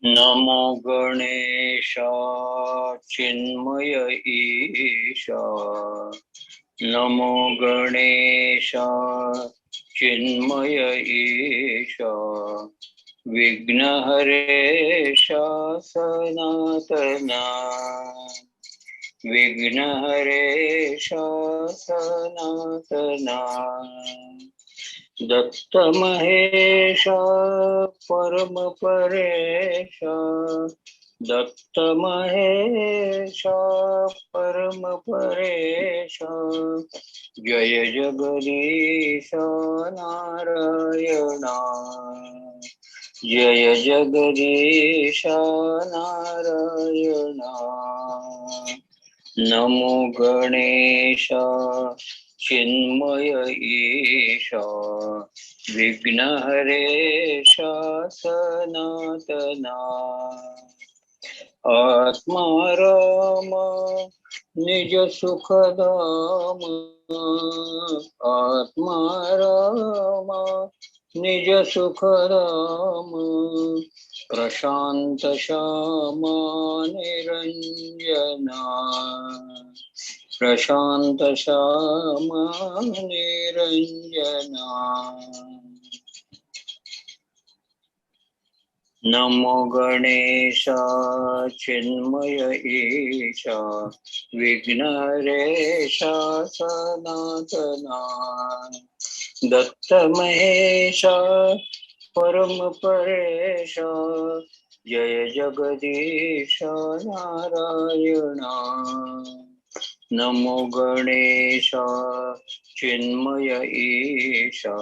नमो गणेशा चिन्मय ईशा। नमो गणेशा चिन्मय ईशा। विघ्नहरेशा सनातना। विघ्नहरेशा सनातना। दत्त महेशा परम परेशा। दत्त महेशा परम परेशा। जय जगदीश नारायणा। जय जगदीश नारायणा। नमो गणेशा चिन्मय ईशा। विघ्नहरेशा सनातना। आत्मा राम निज सुखधाम। आत्मा राम निज सुखधाम। प्रशांत श्यामा निरंजना। प्रशांत श्यामा निरंजना। नमो गणेशा चिन्मय ईशा। विघ्नहरेशा सनातना। दत्त महेशा परम परेशा। जय जगदीश नारायणा। नमो गणेशा चिन्मय ईशा।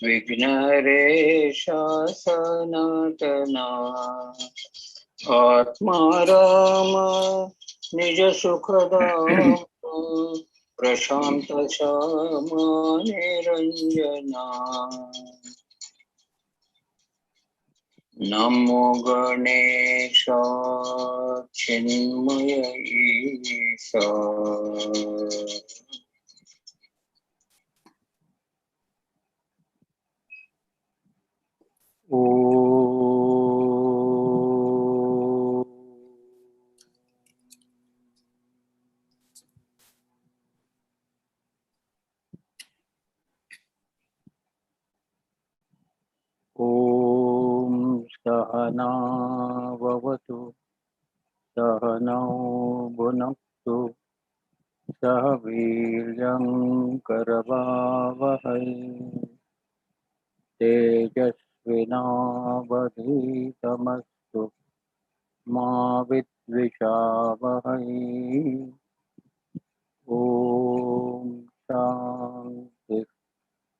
विघ्नहरेशा सनातना। आत्मा राम निज सुखधाम। प्रशांत श्यामा निरंजना। नमो गणेशा चिन्मय ईशा। ॐ सहना भवतु सहनौ भुनक्तु सह वीर्यं करवावहै तेजस्विनावधीतमस्तु मा विद्विषावहै। ॐ शान्ति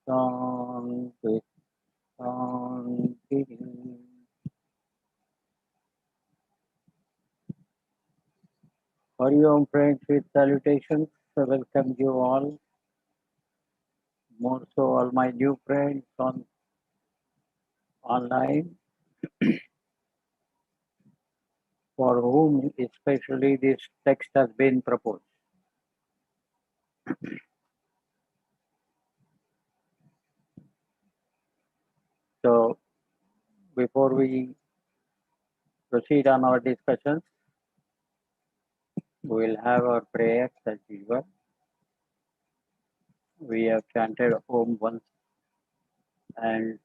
शान्ति शान्ति। Hari Om friends, with salutations, I welcome you all, more so all my new friends online, for whom especially this text has been proposed. So, before we proceed on our discussions, we will have our prayers as usual. We have chanted Om once and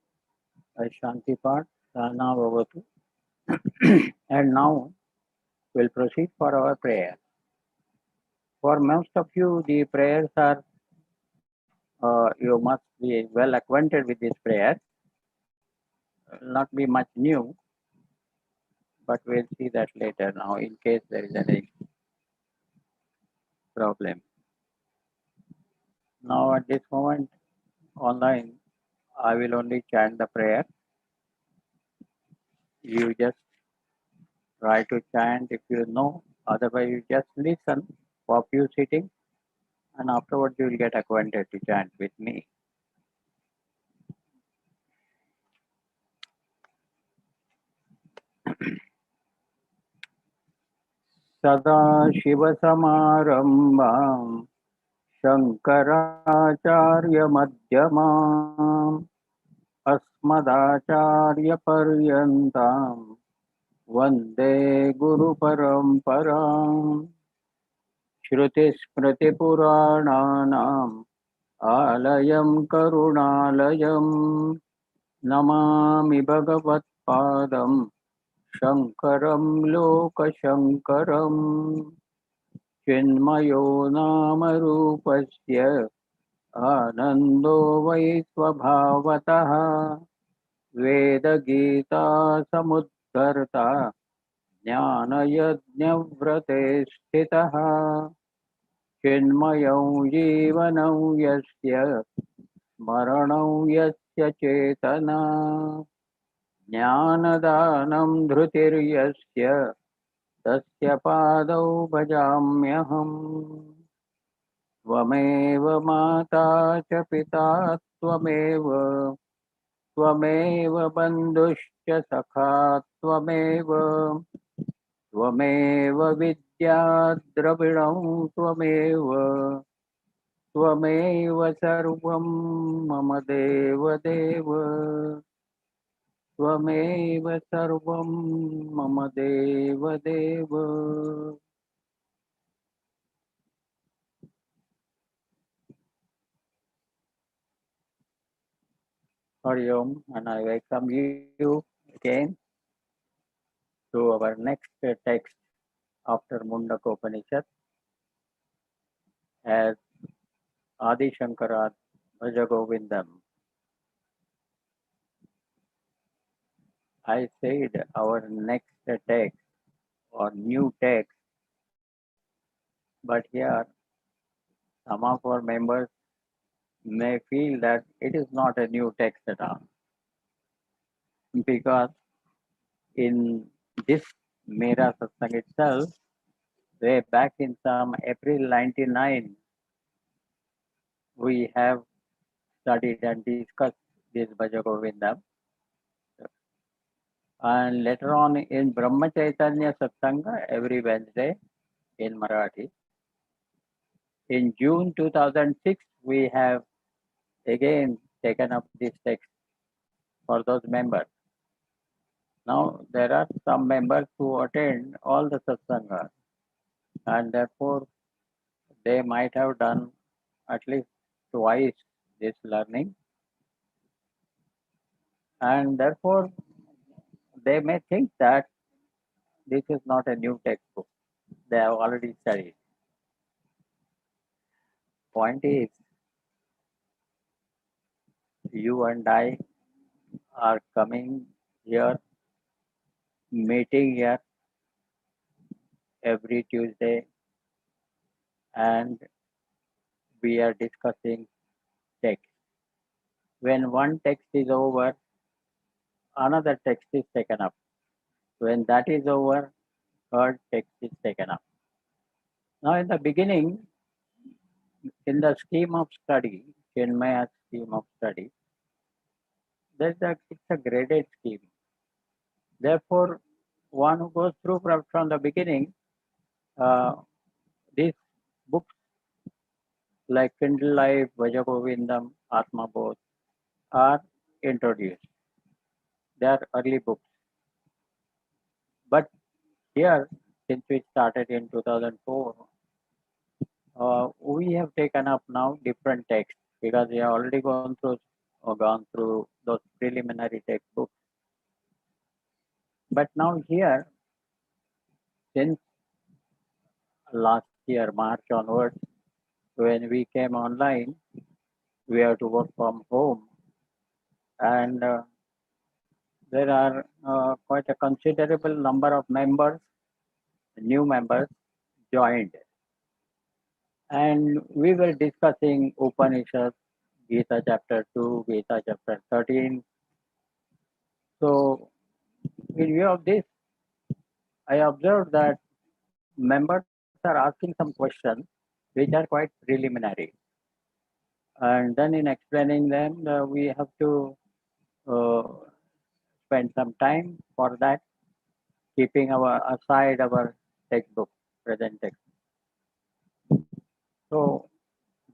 a Shanti part, Sana Bhavatu. And now we'll proceed for our prayer. For most of you, the prayers are, you must be well acquainted with this prayer. Will not be much new, but we'll see that later now in case there is any problem. Now at this moment online, I will only chant the prayer. You just try to chant if you know, otherwise you just listen for a few sittings and afterwards you will get acquainted to chant with me. Sada Shiva Samarambham Shankaracharya Madhyamam Asmadacharya Paryantam वन्दे गुरुपरम्पराम् श्रुतिस्मृतिपुराणानाम् आलयं करुणालयम् नमामि भगवत्पादं शङ्करं लोकशङ्करम् चिन्मयो नाम रूपस्य आनन्दो वै स्वभावतः वेदगीतासमुद्धर्ता ज्ञानयज्ञव्रते स्थितः चिन्मयं जीवनं यस्य स्मरणं यस्य चेतना ज्ञानदानं धृतिर्यस्य तस्य पादौ भजाम्यहम् त्वमेव माता च पिता त्वमेव त्वमेव बन्धुश्च सखा त्वमेव त्वमेव विद्या द्रविणं त्वमेव त्वमेव सर्वं मम देवदेव त्वमेव सर्वं मम देवदेव. Hari Om, and I welcome you again to our next text after Mundaka Upanishad as Adi Shankara Bhaja Govindam. I said our next text or new text, but here some of our members may feel that it is not a new text at all, because in this Meera Satsanga itself, way back in some April 99, we have studied and discussed this Bhaja Govindam. And later on in Brahma Chaitanya Satsanga every Wednesday in Marathi. In June 2006, we have again taken up this text for those members. Now there are some members who attend all the Satsanga, and therefore they might have done at least twice this learning, and therefore they may think that this is not a new textbook. They have already studied. Point is, you and I are coming here, meeting here every Tuesday, and we are discussing text. When one text is over, another text is taken up. When that is over, third text is taken up. Now, in the beginning, in the scheme of study, Chinmaya's scheme of study, it's a graded scheme. Therefore, one who goes through from the beginning, these books like Kindle Life, Bhaja Govindam, Atma Bodh are introduced. They are early books. But here, since we started in 2004, we have taken up now different texts because we have already gone through those preliminary textbooks. But now here, since last year, March onwards, when we came online, we have to work from home, and there are quite a considerable number of members, new members, joined. And we were discussing Upanishads, Gita chapter 2, Gita chapter 13. So, in view of this, I observed that members are asking some questions which are quite preliminary. And then in explaining them, we have to uh, spend some time for that, keeping aside our textbook, present text. So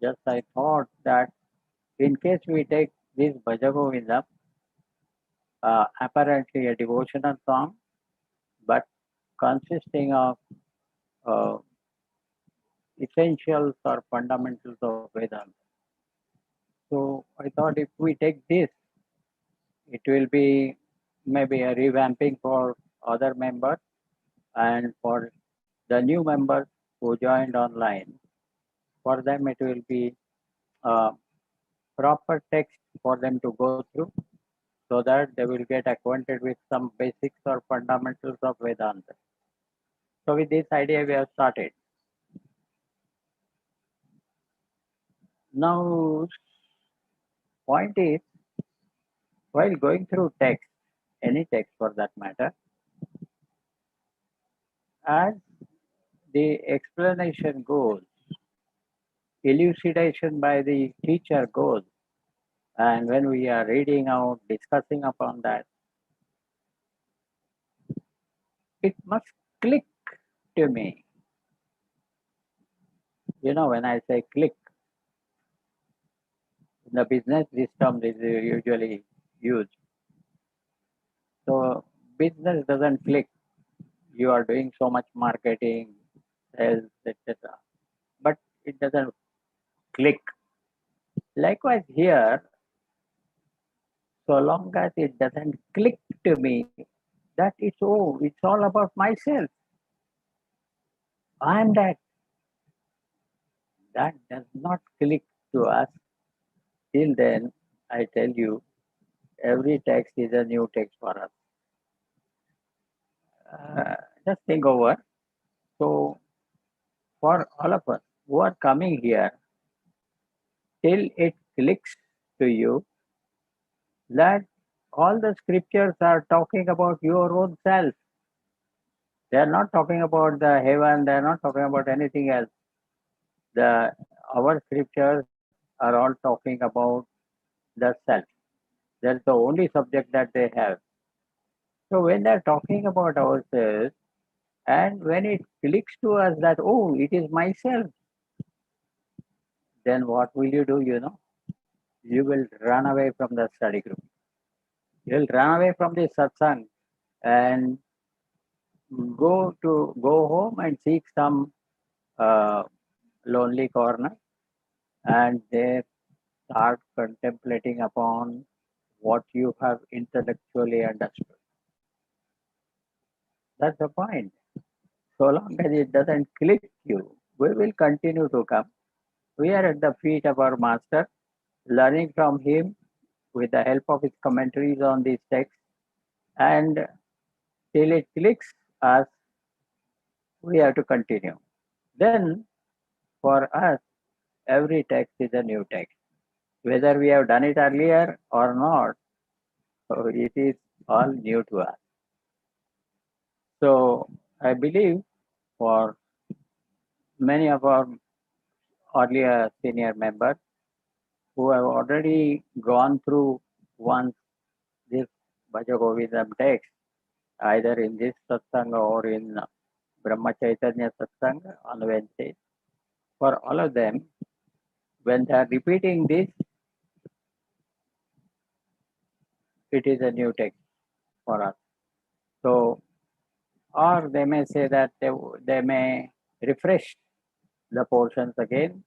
just I thought that in case we take this Bhaja Govindam, apparently a devotional song, but consisting of uh, essentials or fundamentals of Vedanta. So I thought if we take this, it will be maybe a revamping for other members and for the new members who joined online. For them, it will be a proper text for them to go through so that they will get acquainted with some basics or fundamentals of Vedanta. So with this idea, we have started. Now, point is, while going through text, any text for that matter, as the explanation goes, elucidation by the teacher goes, and when we are reading out, discussing upon that, it must click to me. You know, when I say click, in the business, this term is usually used. So business doesn't click. You are doing so much marketing, sales, etc. But it doesn't click. Likewise here, so long as it doesn't click to me, that it's all about myself. I am that. That does not click to us. Till then, I tell you, every text is a new text for us. Just think over. So, for all of us who are coming here, till it clicks to you that all the scriptures are talking about your own self. They are not talking about the heaven, they are not talking about anything else. Our scriptures are all talking about the self. That's the only subject that they have. So when they're talking about ourselves, and when it clicks to us that, oh, it is myself, then what will you do, you know? You will run away from the study group. You'll run away from the satsang and go home and seek some uh, lonely corner and there start contemplating upon what you have intellectually understood. That's the point. So long as it doesn't click you, we will continue to come. We are at the feet of our master, learning from him with the help of his commentaries on these texts. And till it clicks us, we have to continue. Then, for us, every text is a new text. Whether we have done it earlier or not, so it is all new to us. So, I believe for many of our earlier senior members who have already gone through once this Bhaja Govindam text, either in this Satsanga or in Brahma Chaitanya Satsanga on Wednesday, for all of them, when they are repeating this, it is a new text for us. So, or they may say that they may refresh the portions again,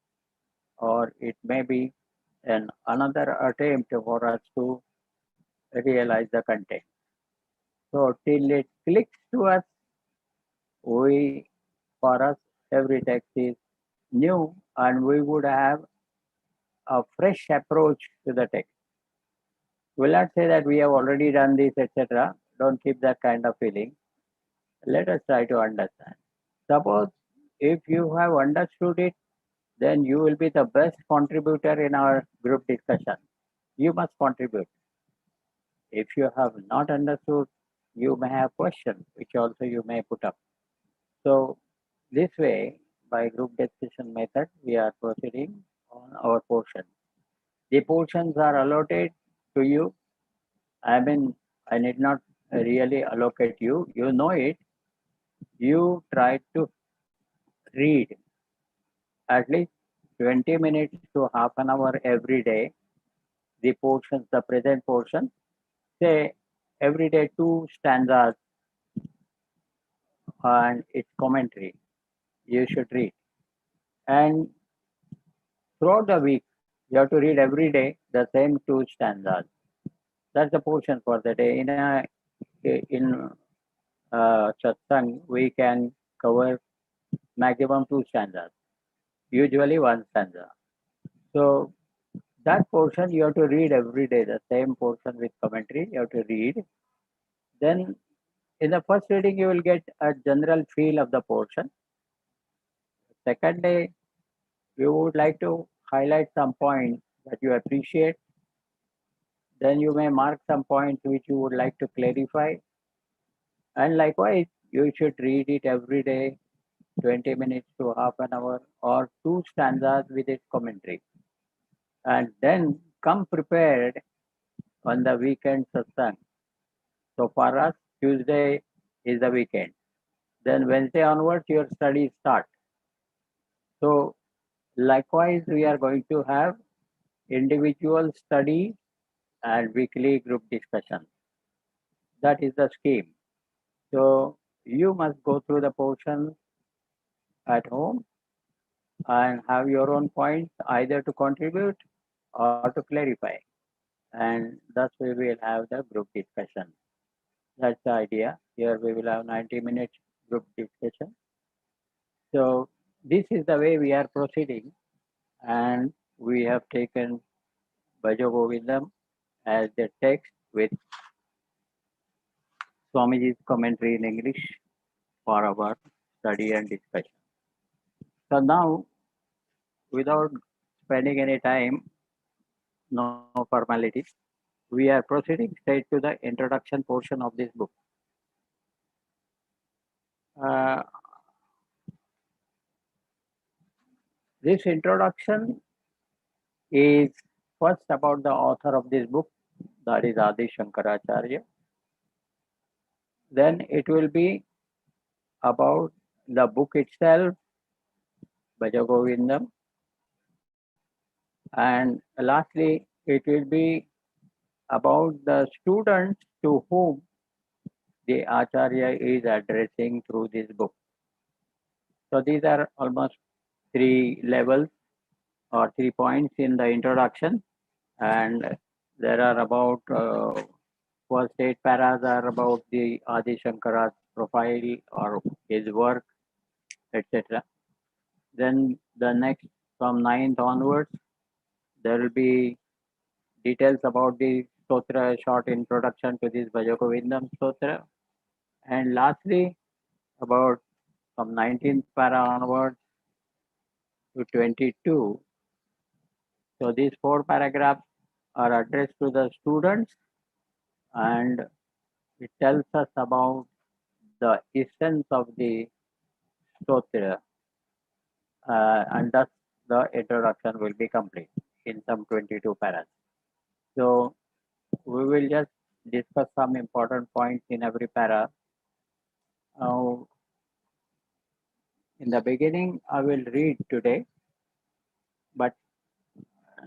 or it may be another attempt for us to realize the content. So, till it clicks to us, for us, every text is new and we would have a fresh approach to the text. We'll not say that we have already done this, etc. Don't keep that kind of feeling. Let us try to understand. Suppose if you have understood it, then you will be the best contributor in our group discussion. You must contribute. If you have not understood, you may have questions, which also you may put up. So this way, by group discussion method, we are proceeding on our portion. The portions are allotted to you. I mean, I need not really allocate you. You know it. You try to read at least 20 minutes to half an hour every day. The portions, the present portion, say every day 2 stanzas and its commentary. You should read. And throughout the week, you have to read every day the same two stanzas. That's the portion for the day. In satsang, we can cover maximum two stanzas, usually one stanza. So that portion you have to read every day, the same portion with commentary, you have to read. Then in the first reading, you will get a general feel of the portion. Second day, you would like to highlight some points that you appreciate. Then you may mark some points which you would like to clarify. And likewise, you should read it every day, 20 minutes to half an hour, or two stanzas with its commentary. And then come prepared on the weekend satsang. So for us, Tuesday is the weekend. Then Wednesday onwards, your studies start. So likewise, we are going to have individual study and weekly group discussion. That is the scheme. So you must go through the portion at home and have your own points either to contribute or to clarify. And thus we will have the group discussion. That's the idea. Here we will have 90 minutes group discussion. So this is the way we are proceeding, and we have taken Bhaja Govindam as the text with Swamiji's commentary in English for our study and discussion. So now, without spending any time, no formalities, we are proceeding straight to the introduction portion of this book. Uh, this introduction is first about the author of this book, that is Adi Shankaracharya. Then it will be about the book itself, Bhaja Govindam. And lastly, it will be about the students to whom the Acharya is addressing through this book. So these are almost three levels or 3 points in the introduction, and there are about first 8 paras are about the Adi Shankara's profile or his work, etc. Then the next from 9th onwards, there will be details about the stotra, short introduction to this Bhaja Govindam stotra, and lastly about from 19th para onwards to 22. So these 4 paragraphs are addressed to the students, and it tells us about the essence of the stotra, and thus the introduction will be complete in some 22 paras. So we will just discuss some important points in every para. Now, in the beginning, I will read today, but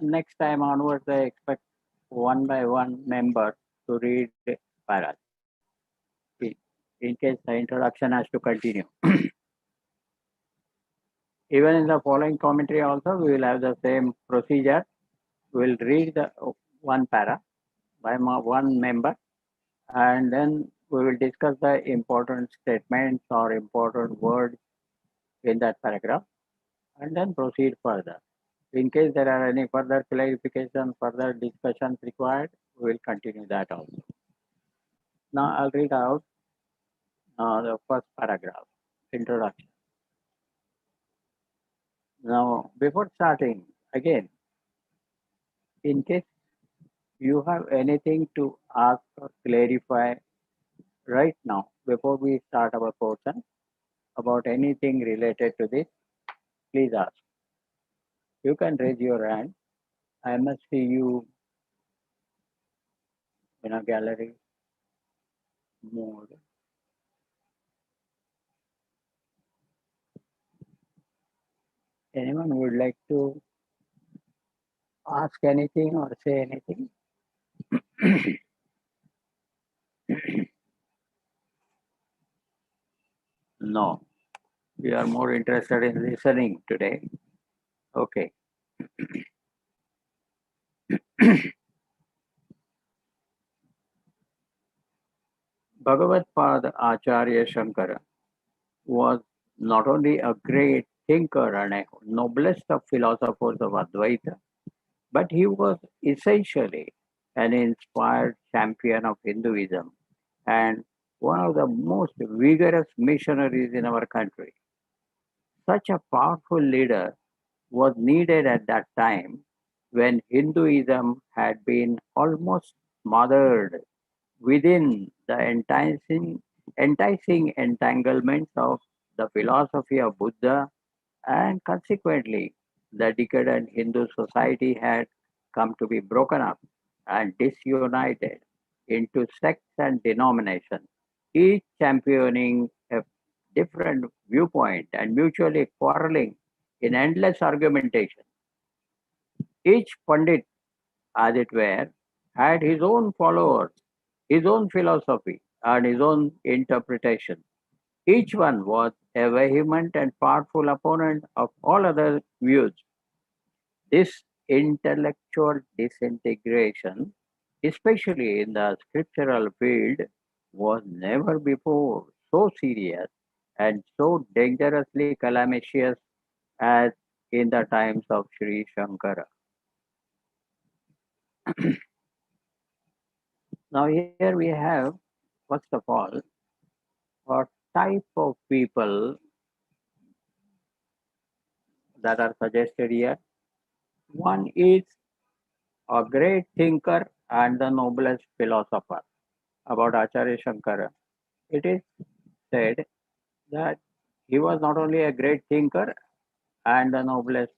next time onwards, I expect one by one member to read paras in case the introduction has to continue. Even in the following commentary also, we will have the same procedure. We will read the one para by one member, and then we will discuss the important statements or important words in that paragraph, and then proceed further. In case there are any further clarification, further discussions required, we will continue that also. Now I'll read out the first paragraph, introduction. Now, before starting, again, in case you have anything to ask or clarify right now, before we start our portion, about anything related to this, please ask. You can raise your hand. I must see you in a gallery mode. Anyone would like to ask anything or say anything? No, we are more interested in listening today. Okay. Bhagavad Pada Acharya Shankara was not only a great thinker and a noblest of philosophers of Advaita, but he was essentially an inspired champion of Hinduism and one of the most vigorous missionaries in our country. Such a powerful leader was needed at that time when Hinduism had been almost smothered within the enticing entanglements of the philosophy of Buddha, and consequently, the decadent Hindu society had come to be broken up and disunited into sects and denominations, each championing a different viewpoint and mutually quarreling in endless argumentation. Each Pandit, as it were, had his own followers, his own philosophy, and his own interpretation. Each one was a vehement and powerful opponent of all other views. This intellectual disintegration, especially in the scriptural field, was never before so serious and so dangerously calamitous as in the times of Sri Shankara. Now, here we have, first of all, a type of people that are suggested here. One is a great thinker and the noblest philosopher. About Acharya Shankara, it is said that he was not only a great thinker and the noblest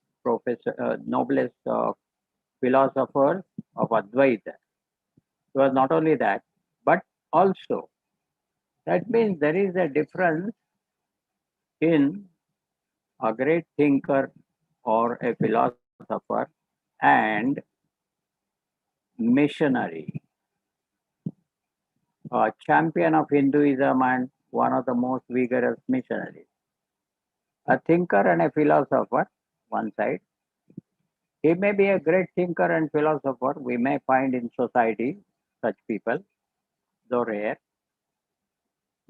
philosopher of Advaita. He was not only that, but also that means there is a difference in a great thinker or a philosopher and missionary, a champion of Hinduism and one of the most vigorous missionaries. A thinker and a philosopher, one side. He may be a great thinker and philosopher. We may find in society such people, though rare,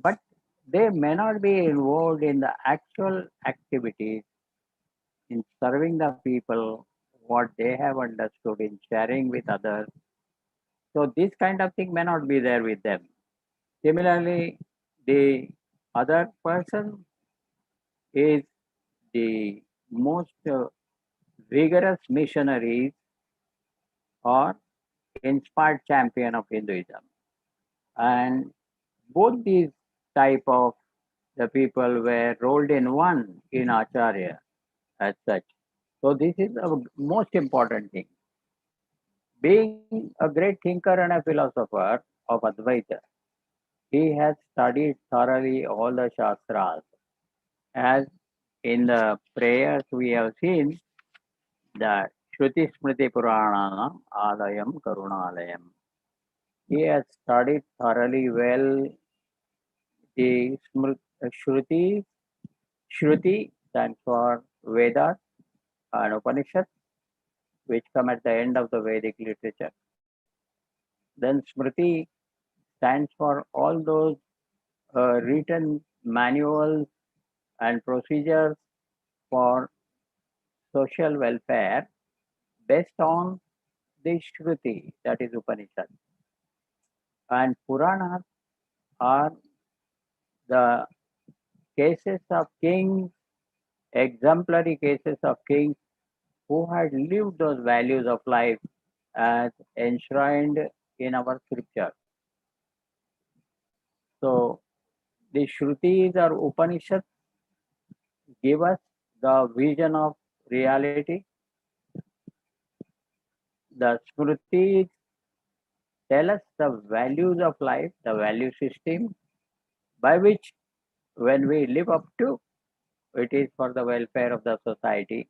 but they may not be involved in the actual activities in serving the people, what they have understood in sharing with others. So this kind of thing may not be there with them. Similarly, the other person is the most vigorous missionaries or inspired champion of Hinduism. And both these type of the people were rolled in one in Acharya as such. So this is the most important thing. Being a great thinker and a philosopher of Advaita, he has studied thoroughly all the Shastras. As in the prayers we have seen that Shruti Smriti Purananam Alayam Karunalayam. He has studied thoroughly well the Shruti. Shruti stands for Vedas and Upanishads, which come at the end of the Vedic literature. Then Smriti stands for all those written manuals and procedures for social welfare based on the Shruti, that is Upanishad. And Puranas are the cases of kings, exemplary cases of kings who had lived those values of life as enshrined in our scripture. So the Shrutis or Upanishads give us the vision of reality. The Smritis tell us the values of life, the value system by which when we live up to, it is for the welfare of the society.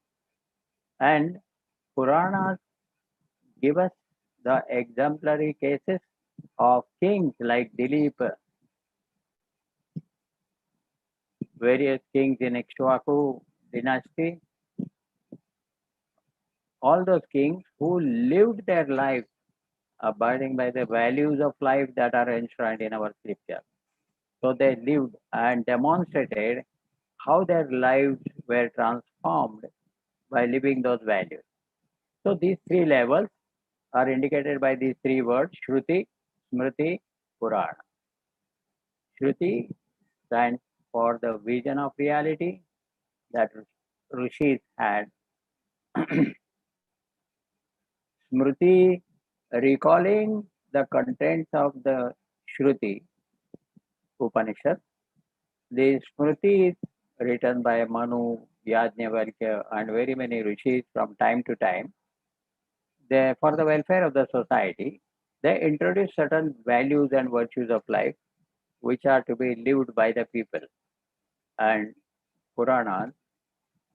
And Puranas give us the exemplary cases of kings like Dilip, various kings in Ikshvaku dynasty, all those kings who lived their life abiding by the values of life that are enshrined in our scripture. So they lived and demonstrated how their lives were transformed by living those values. So these three levels are indicated by these three words: Shruti, Smriti, Purana. Shruti stands for the vision of reality that rishis had. Smriti, recalling the contents of the Shruti Upanishad. The Smriti is written by Manu, Yajnavalkya, and very many rishis from time to time. They, for the welfare of the society, they introduce certain values and virtues of life which are to be lived by the people. And Puranas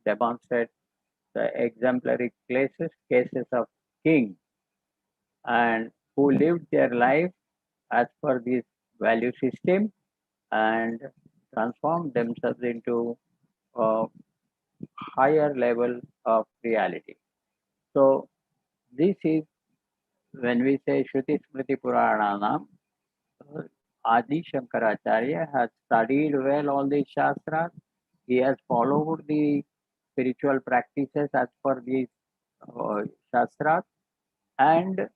demonstrate the exemplary cases of kings and who lived their life as per this value system and transformed themselves into a higher level of reality. So this is when we say Shruti Smriti Purana, Adi Shankaracharya has studied well all these shastras. He has followed the spiritual practices as per these shastras, and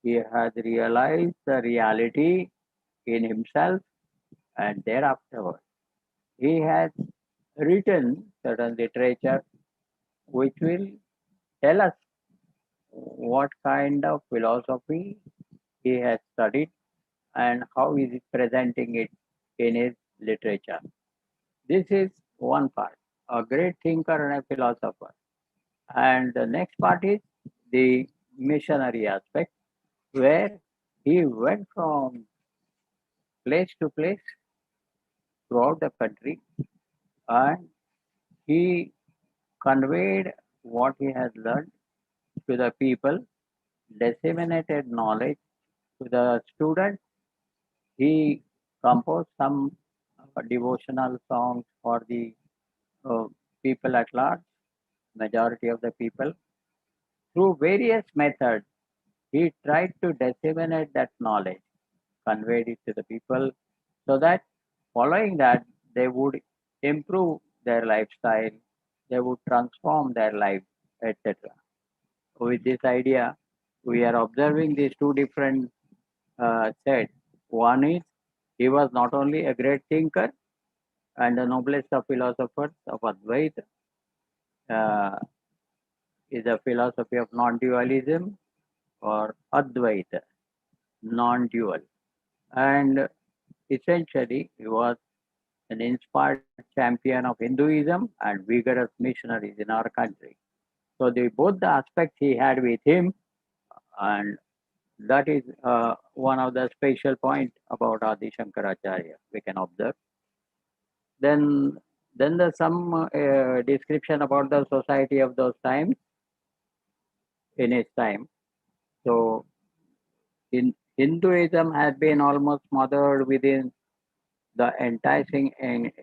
he has realized the reality in himself, and thereafter he has written certain literature which will tell us what kind of philosophy he has studied and how he is presenting it in his literature. This is one part, a great thinker and a philosopher. And the next part is the missionary aspect, where he went from place to place throughout the country and he conveyed what he has learned to the people, disseminated knowledge to the students. He composed some devotional songs for the uh, people at large, majority of the people. Through various methods, he tried to disseminate that knowledge, conveyed it to the people so that following that they would improve their lifestyle, they would transform their life, etc. With this idea, we are observing these two different sets. One is he was not only a great thinker and the noblest of philosophers of Advaita, uh, is a philosophy of non-dualism or Advaita, non-dual. And essentially, he was an inspired champion of Hinduism and vigorous missionaries in our country. So both the aspects he had with him, and that is one of the special point about Adi Shankaracharya we can observe. Then, then there's some description about the society of those times in his time. So, in Hinduism has been almost smothered within the enticing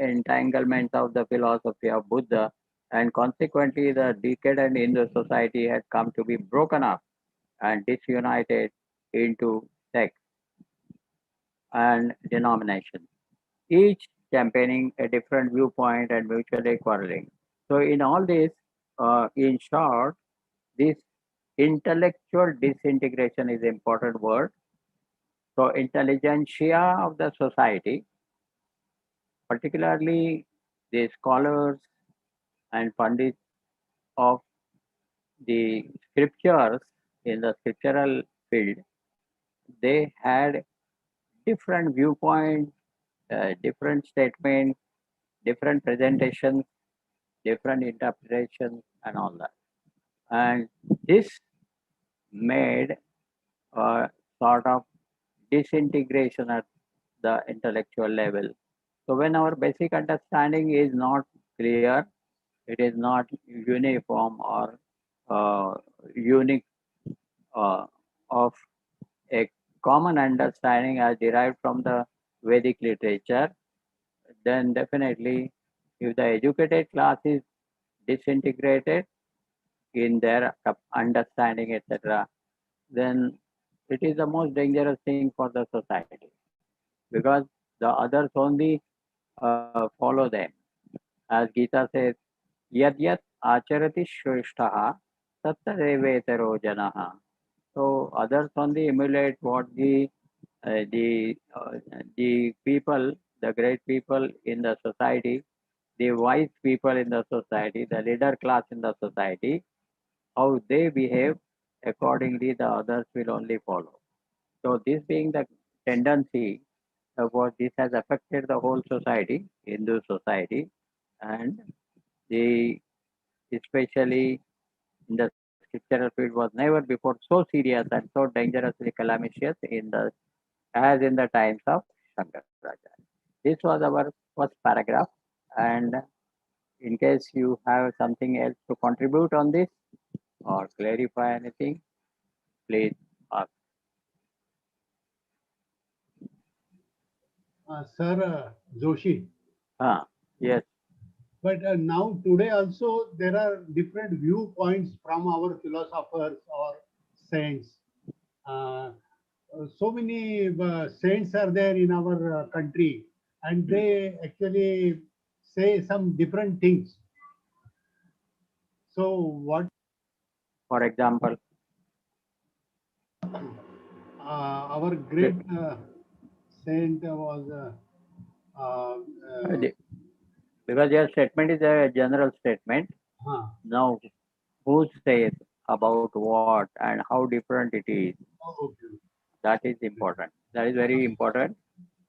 entanglements of the philosophy of Buddha, and consequently, the decadent Hindu society had come to be broken up and disunited into sects and denominations, each championing a different viewpoint and mutually quarreling. So, in all this, in short, this intellectual disintegration is an important word. So, intelligentsia of the society, particularly the scholars and pundits of the scriptures in the scriptural field, they had different viewpoints, different statements, different presentations, different interpretations, and all that. And this made a sort of disintegration at the intellectual level. So, when our basic understanding is not clear, it is not uniform or uh, unique uh, of a common understanding as derived from the Vedic literature, then definitely If the educated class is disintegrated in their understanding, etc., then it is the most dangerous thing for the society because the others only follow them. As Gita says, yad yat acharati shrishtaha tattadevetaro janaha. So others only emulate what the people, the great people in the society, the wise people in the society, the leader class in the society, how they behave, accordingly the others will only follow. So this being the tendency of what this has affected the whole society, Hindu society, and the especially in the scriptural field was never before so serious and so dangerously calamitous in the as in the times of Shankaracharya. This was our first paragraph, and in case you have something else to contribute on this or clarify anything, please ask. Sir Joshi. Yes. But now today also there are different viewpoints from our philosophers or saints. Uh, so many saints are there in our country, and Mm. they actually say some different things. So what For example, our great saint was uh, uh, the- because your statement is a general statement. huh. Now, who says about what and how different it is? Oh, okay. That is important. That is very important.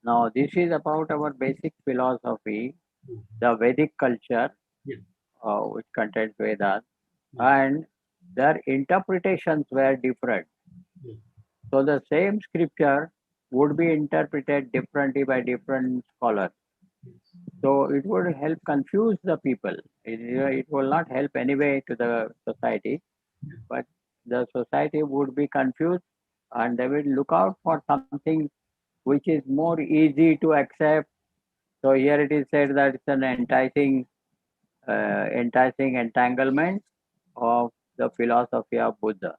Now, this is about our basic philosophy, Hmm. the Vedic culture, Yeah, which contains Vedas, yeah, and their interpretations were different. yeah. So, the same scripture would be interpreted differently by different scholars. Yes. So, it would help confuse the people. It will not help anyway to the society, Yeah. but the society would be confused and they will look out for something which is more easy to accept. So here it is said that it's an enticing entanglement of the philosophy of Buddha.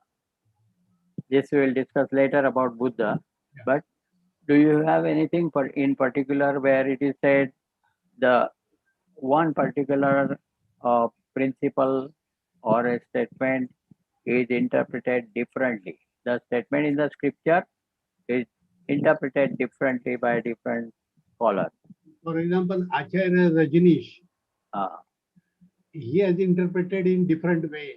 This we will discuss later about Buddha. Yeah. But do you have anything in particular where it is said the one particular principle or a statement is interpreted differently? The statement in the scripture is interpreted differently by different scholars. For example, Acharya Rajneesh, Uh, he has interpreted in different way.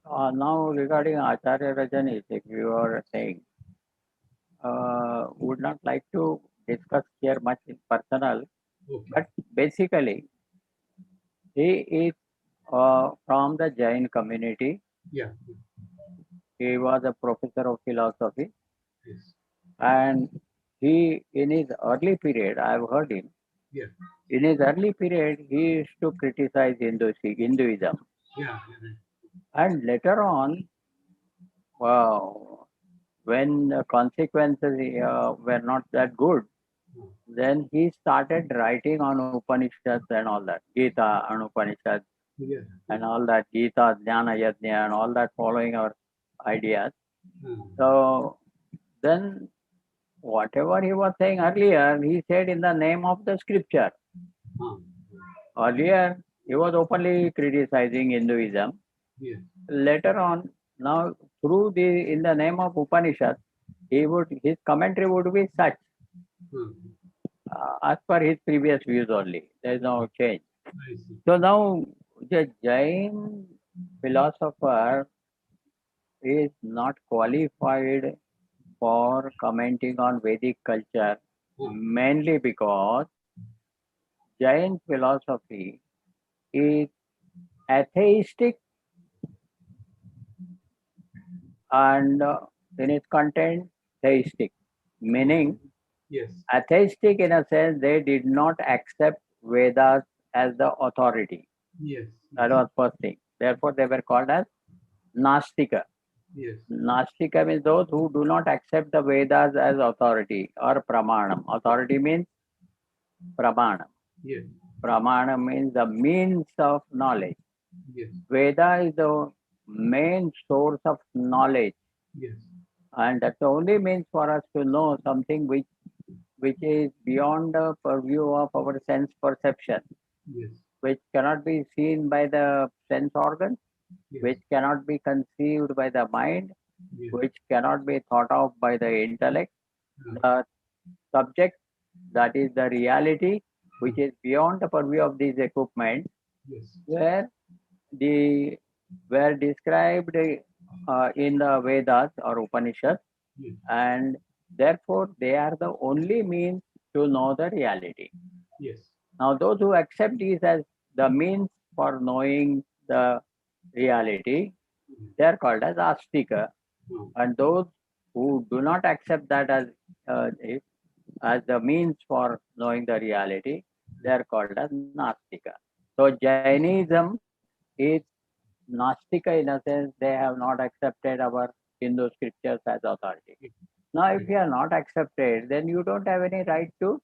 Now regarding Acharya Rajani, if you are saying, would not like to discuss here much in personal, Okay. but basically he is from the Jain community. Yeah. He was a professor of philosophy, Yes. and he in his early period, I have heard him. Yeah. In his early period, he used to criticize Hinduism, Yeah. and later on, wow, when the consequences were not that good, then he started writing on Upanishads and all that, Gita and Upanishads Yeah. and all that, Gita, Jnana Yajna and all that, following our ideas. Yeah. So then whatever he was saying earlier, he said in the name of the scripture. Huh. Earlier, he was openly criticizing Hinduism. Yes. Later on, now through in the name of Upanishad, his commentary would be such Huh. as per his previous views only. There is no change. I see. So now the Jain philosopher is not qualified for commenting on Vedic culture Huh. mainly because Jain philosophy is atheistic and in its content theistic, Okay. meaning Yes. atheistic in a sense they did not accept Vedas as the authority. Yes. That Yes. was first thing. Therefore, they were called as Nastika. Yes. Nastika means those who do not accept the Vedas as authority or Pramanam. Authority means Pramanam. Yes. Pramana means the means of knowledge. Yes. Veda is the main source of knowledge, Yes. and that's the only means for us to know something which is beyond the purview of our sense perception, Yes. which cannot be seen by the sense organs, Yes. which cannot be conceived by the mind, Yes. which cannot be thought of by the intellect. Ah, The subject, that is the reality, which is beyond the purview of these equipment, yes. where the were described in the Vedas or Upanishads, Yes. and therefore they are the only means to know the reality. Yes. Now, those who accept these as the means for knowing the reality, they are called as astika, Ah, and those who do not accept that as the means for knowing the reality, they are called as nastika. So Jainism is nastika in a sense, they have not accepted our Hindu scriptures as authority. Now, if yes. you are not accepted, then you don't have any right to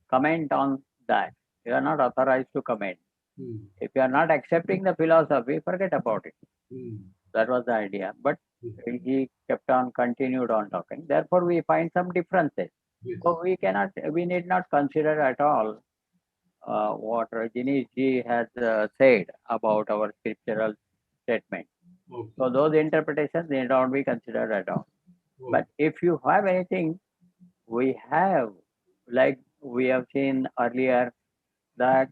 comment on that. You are not authorized to comment. Hmm. If you are not accepting the philosophy, forget about it. Hmm. That was the idea. But Yes. he kept on, continued on talking. Therefore, we find some differences. Yes. So we need not consider at all what Rajini ji has said about our scriptural statement. Okay. So those interpretations need not be considered at all. Okay. But if you have anything, we have, like we have seen earlier, that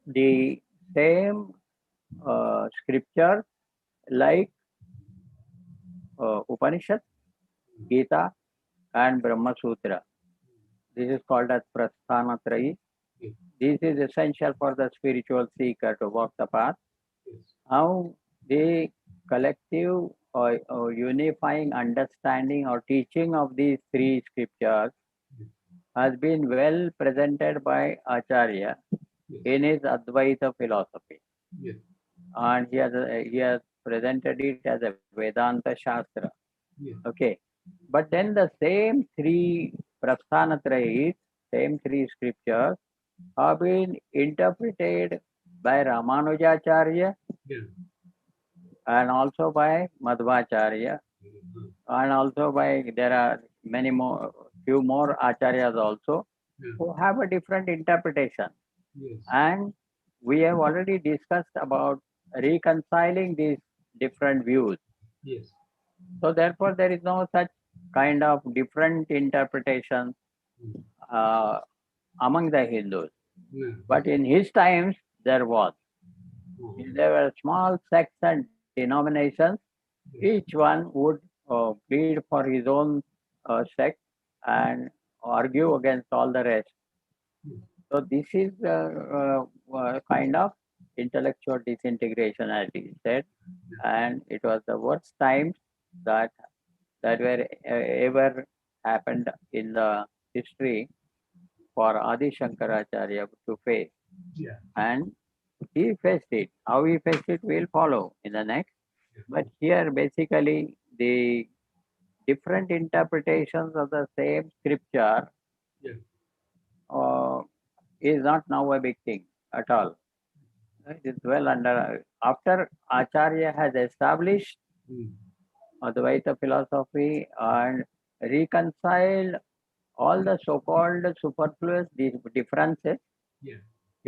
the same scripture like Upanishad, Gita, and Brahma Sutra. This is called as Prasthana Trayi. Yes. This is essential for the spiritual seeker to walk the path. Yes. How the collective or unifying understanding or teaching of these three scriptures Yes. has been well presented by Acharya Yes. in his Advaita philosophy. Yes. And he has presented it as a Vedanta Shastra. Yes. Okay. But then the same three Prasthanatrayis, same three scriptures have been interpreted by Ramanujacharya Yes. and also by Madhvacharya, and also by there are many more, few more acharyas also Yes. who have a different interpretation. Yes. And we have already discussed about reconciling these different views. Yes. So therefore, there is no such kind of different interpretation Hmm. uh, among the Hindus. Yeah. But in his times, there was. Oh. There were small sects and denominations. Yes. Each one would plead for his own sect and argue against all the rest. Yes. So this is kind of intellectual disintegration, as he said, and it was the worst times that were ever happened in the history for Adi Shankaracharya to face, Yeah. and he faced it. How he faced it will follow in the next. But here, basically, the different interpretations of the same scripture Yes. uh, is not now a big thing at all. It is well under. After Acharya has established Hmm. Advaita philosophy and reconciled all the so-called superfluous differences Yeah.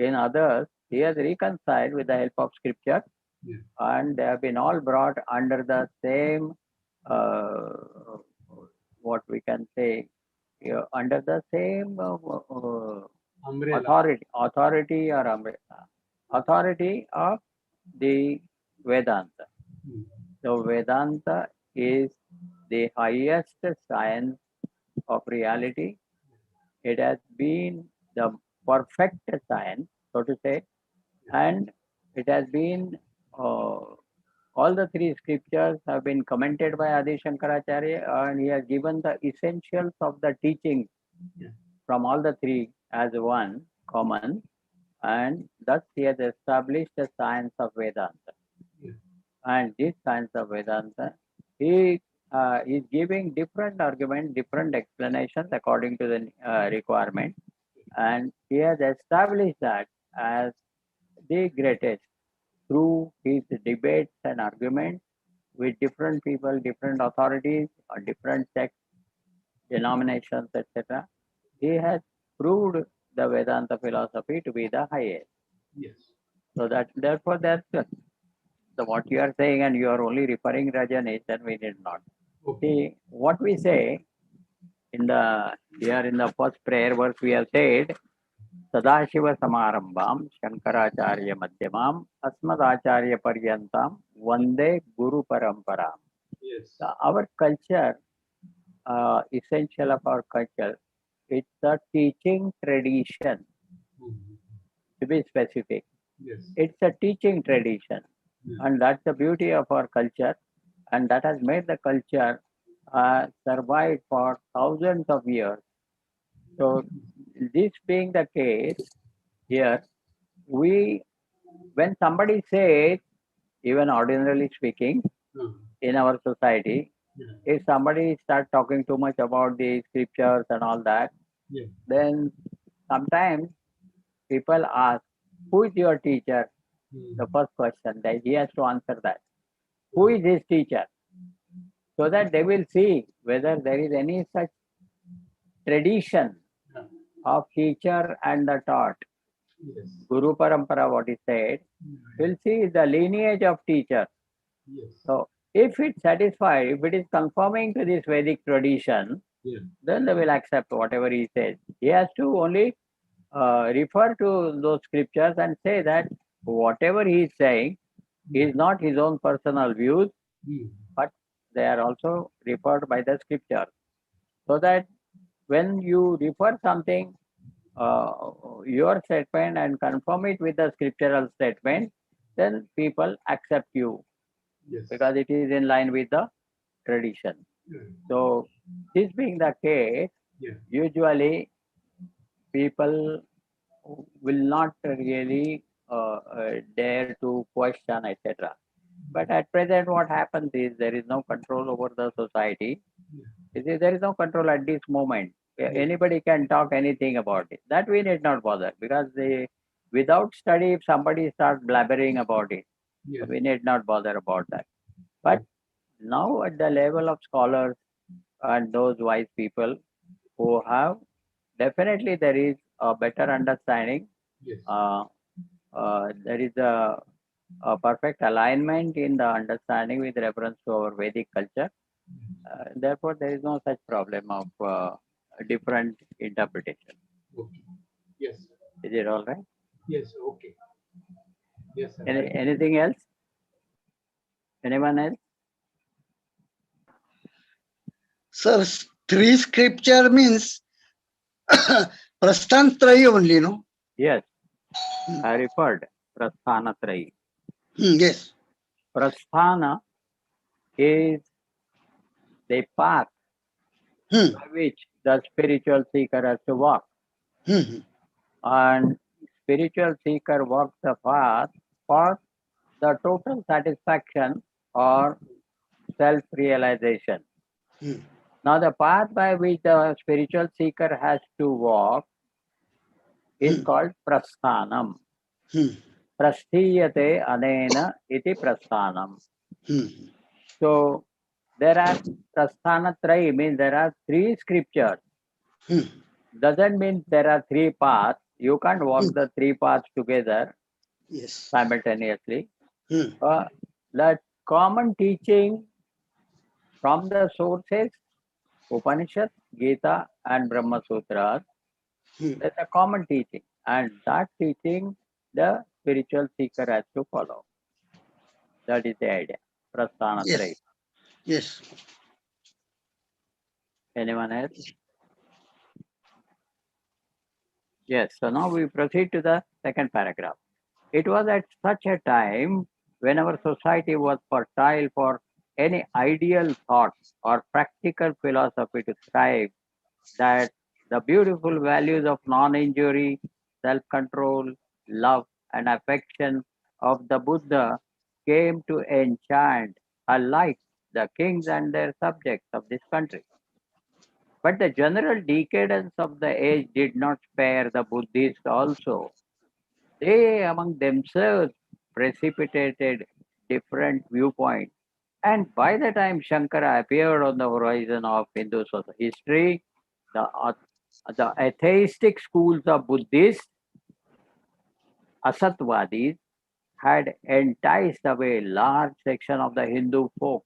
in others, he has reconciled with the help of scripture, Yeah. and they have been all brought under the same, uh, what we can say, under the same Umbrella. authority of the Vedanta. Hmm. So Vedanta is the highest science of reality. It has been the perfect science, so to say, and it has been all the three scriptures have been commented by Adi Shankaracharya, and he has given the essentials of the teaching Yeah. from all the three as one common, and thus he has established the science of Vedanta. Yeah. And this science of Vedanta, he is giving different arguments, different explanations according to the requirement. And he has established that as the greatest through his debates and arguments with different people, different authorities, or different sects, denominations, etc. He has proved the Vedanta philosophy to be the highest. Yes. So that therefore that's what you are saying, and you are only referring Rajanesh, then we need not. Okay. See what we say in the here in the first prayer verse we have said Sadashiva Samarambam Shankaracharya Madhyamam Asmadacharya Paryantam Vande Guru Paramparam. Yes. Our culture, essential of our culture, it's a teaching tradition, Mhm. to be specific. Yes. It's a teaching tradition, Yes. and that's the beauty of our culture, and that has made the culture survive for thousands of years. So, this being the case, here we, when somebody says, even ordinarily speaking, Mhm. in our society, Yeah. if somebody starts talking too much about the scriptures and all that, Yeah. then sometimes people ask, who is your teacher? The Mhm. first question that he has to answer that. Who is his teacher? So that they will see whether there is any such tradition Yeah. of teacher and the taught. Yes. Guru Parampara, what is said, will see the lineage of teacher. Yes. So if it's satisfied, if it is conforming to this Vedic tradition, Yeah. then they will accept whatever he says. He has to only refer to those scriptures and say that whatever he is saying is not his own personal views, Mhm. but they are also referred by the scripture. So that when you refer something, your statement, and confirm it with the scriptural statement, then people accept you Yes. because it is in line with the tradition. Yeah. So, this being the case, Yeah. usually people will not really dare to question, etc. But at present, what happens is there is no control over the society. You see, there is no control at this moment. Anybody can talk anything about it. That we need not bother because without study, if somebody starts blabbering about it, Yes. we need not bother about that. But now, at the level of scholars and those wise people who have, definitely there is a better understanding. Yes. There is a perfect alignment in the understanding with reference to our Vedic culture. Therefore, there is no such problem of different interpretation. Okay. Yes. Is it all right? Yes. Okay. Yes, sir. Anything else? Anyone else? Sir, three scripture means Prasthantrayi only, no? Yes, I referred Prasthana Trayi. Yes. Prasthana is the path Hmm. by which the spiritual seeker has to walk. Hmm. And spiritual seeker walks the path for the total satisfaction or self-realization. Hmm. Now, the path by which the spiritual seeker has to walk is called prasthanam. Hmm. Prasthiyate anena iti prasthanam. Hmm. So, there are prasthana trayi, means there are three scriptures. Hmm. Doesn't mean there are three paths. You can't walk the three paths together Yes. simultaneously. Hmm. The common teaching from the sources, Upanishad, Gita, and Brahma Sutras, Hmm. there's a common teaching, and that teaching the spiritual seeker has to follow. That is the idea. Prasthana Trayi. Yes. Yes. Anyone else? Yes. So now we proceed to the second paragraph. It was at such a time when our society was fertile for any ideal thought or practical philosophy to thrive that the beautiful values of non injury, self control, love, and affection of the Buddha came to enchant alike the kings and their subjects of this country. But the general decadence of the age did not spare the Buddhists also. They among themselves precipitated different viewpoints. And by the time Shankara appeared on the horizon of Hindu history, the, the atheistic schools of Buddhists, Asatwadis, had enticed away large section of the Hindu folk.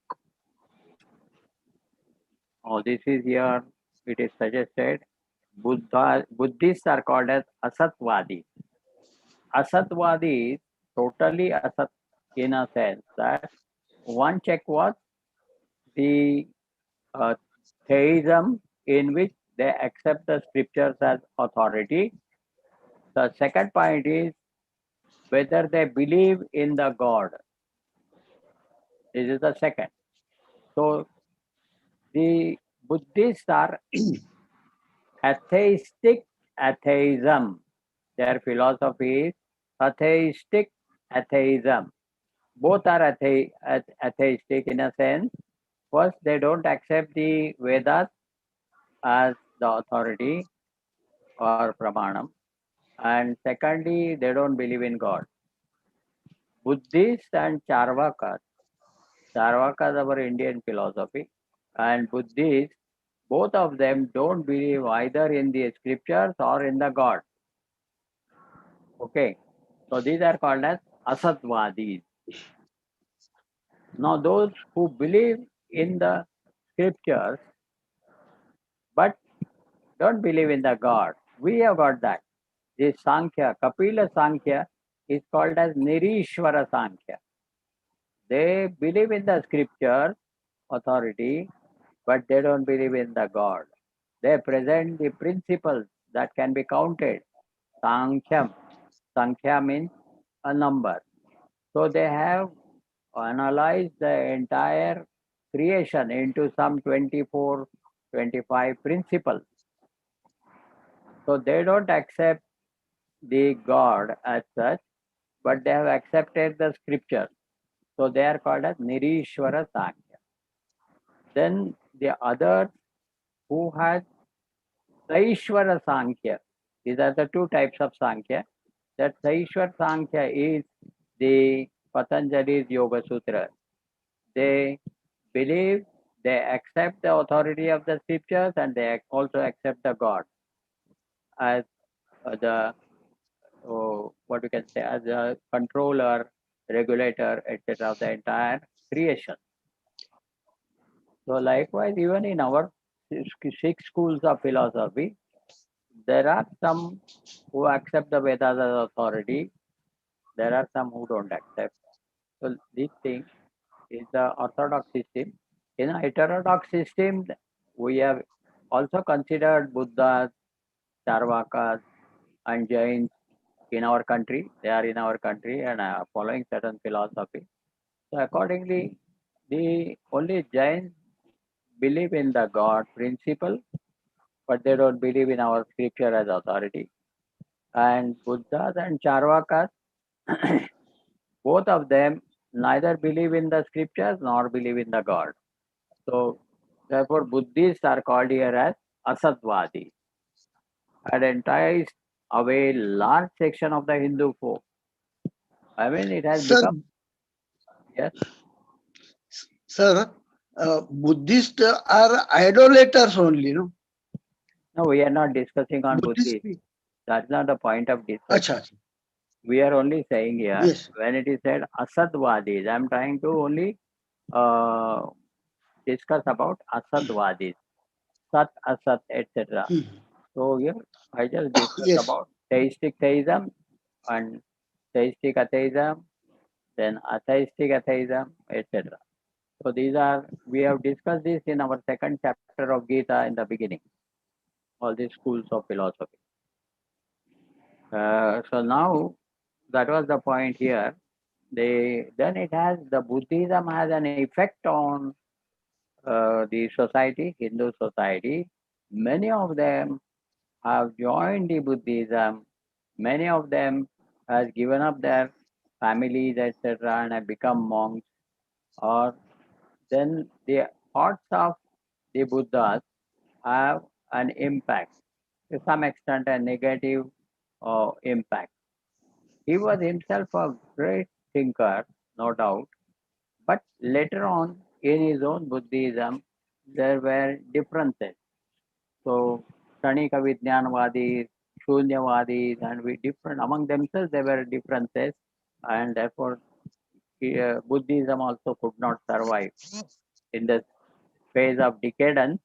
Oh, this is here, it is suggested. Buddhists are called as Asatwadis. Asatwadis, totally Asat in a sense that one check was the uh, theism in which they accept the scriptures as authority. The second point is whether they believe in the God. This is the second. So the Buddhists are atheistic atheism. Their philosophy is atheistic atheism. Both are atheistic in a sense. First, they don't accept the Vedas as the authority or pramanam. And secondly, they don't believe in God. Buddhists and Charvakas our Indian philosophy, and Buddhists, both of them don't believe either in the scriptures or in the God. Okay, so these are called as Asatwadis. Now, those who believe in the scriptures but don't believe in the God, we have got that. This Sankhya, Kapila Sankhya, is called as Nirishwara Sankhya. They believe in the scripture authority, but they don't believe in the God. They present the principles that can be counted. Sankhya. Sankhya means a number. So they have analyzed the entire creation into some 24, 25 principles. So they don't accept the God as such, but they have accepted the scripture. So they are called as Nirishwara Sankhya. Then the others who has Saishwara Sankhya. These are the two types of Sankhya. That Saishwara Sankhya is the Patanjali's Yoga Sutra. They believe, they accept the authority of the scriptures, and they also accept the God as the what you can say as a controller, regulator, etc. of the entire creation. So likewise, even in our six schools of philosophy, there are some who accept the Vedas as authority. There are some who don't accept. So this thing is the orthodox system. In a heterodox system, we have also considered Buddhas, Charvakas, and Jains in our country. They are in our country and following certain philosophy. So accordingly, the only Jains believe in the God principle, but they don't believe in our scripture as authority. And Buddhas and Charvakas, both of them neither believe in the scriptures nor believe in the God. So therefore Buddhists are called here as Asatwadi, and enticed away large section of the Hindu folk. I mean, it has Sir, become, yes. sir, Buddhists are idolaters only, no? No, we are not discussing on Buddhist. Buddhists. That's not the point of discussion. Acha, acha. We are only saying here, Yes. when it is said Asadwadis, I am trying to only uh, discuss about Asadwadis, Sat, Asat, etc. Hmm. So here I just discussed Yes. about theistic theism and theistic atheism, then atheistic atheism, etc. So these are, we have discussed this in our second chapter of Gita in the beginning, all these schools of philosophy. So now that was the point here. Then it has, the Buddhism has an effect on the society, Hindu society. Many of them have joined the Buddhism. Many of them has given up their families, etc., and have become monks. Or then the thoughts of the Buddhas have an impact, to some extent a negative impact. He was himself a great thinker, no doubt, but later on in his own Buddhism, there were differences. So, Kshanika Vijnanavadis, Shunyavadis, and we different among themselves, there were differences, and therefore Buddhism also could not survive in the phase of decadence,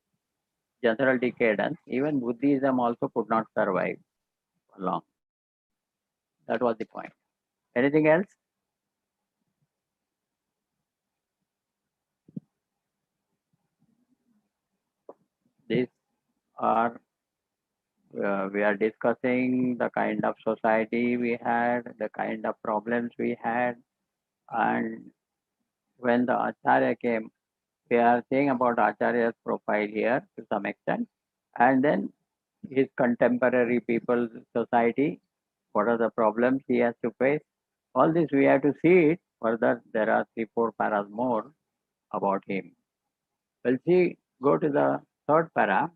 general decadence. Even Buddhism also could not survive long. That was the point. Anything else? These are we are discussing the kind of society we had, the kind of problems we had, and when the Acharya came, we are saying about Acharya's profile here to some extent, and then his contemporary people, society, what are the problems he has to face. All this we have to see it further. There are 3-4 paras more about him. We'll see, go to the third para.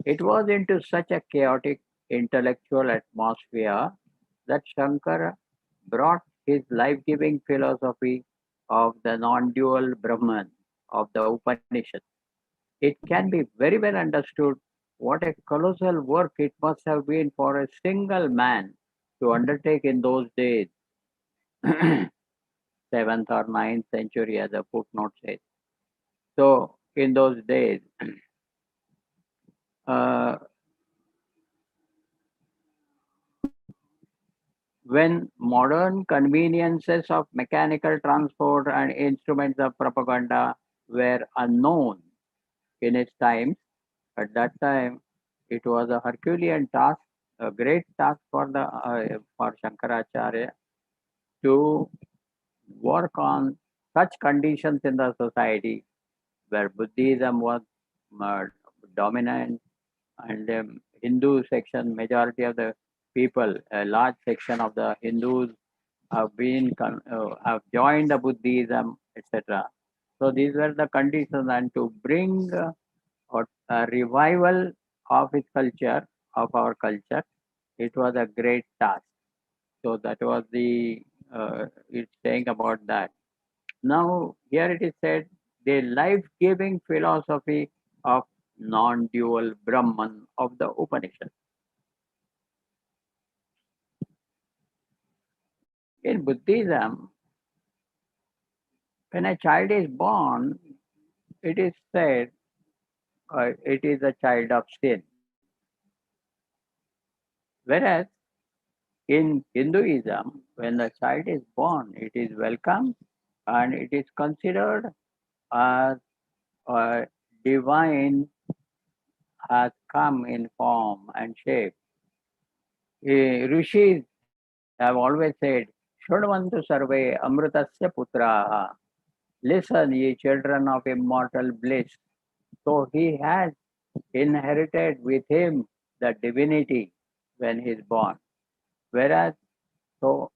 It was into such a chaotic intellectual atmosphere that Shankara brought his life-giving philosophy of the non-dual Brahman of the Upanishad. It can be very well understood what a colossal work it must have been for a single man to undertake in those days, 7th or 9th century, as the footnote says. So, in those days, uh, when modern conveniences of mechanical transport and instruments of propaganda were unknown in its times, at that time it was a Herculean task, a great task for Shankaracharya to work on such conditions in the society where Buddhism was uh, dominant and Hindu section, majority of the people, a large section of the Hindus have joined the Buddhism, etc. So these were the conditions, and to bring a revival of his culture, of our culture, it was a great task. So that was the it's saying about that. Now here it is said the life-giving philosophy of non-dual Brahman of the Upanishad. In Buddhism, when a child is born, it is said it is a child of sin. Whereas in Hinduism, when the child is born, it is welcome and it is considered as a divine has come in form and shape. Rishis have always said, Shunvantu sarve amrutasya putraha. Listen, ye children of immortal bliss. So he has inherited with him the divinity when he is born. Whereas, so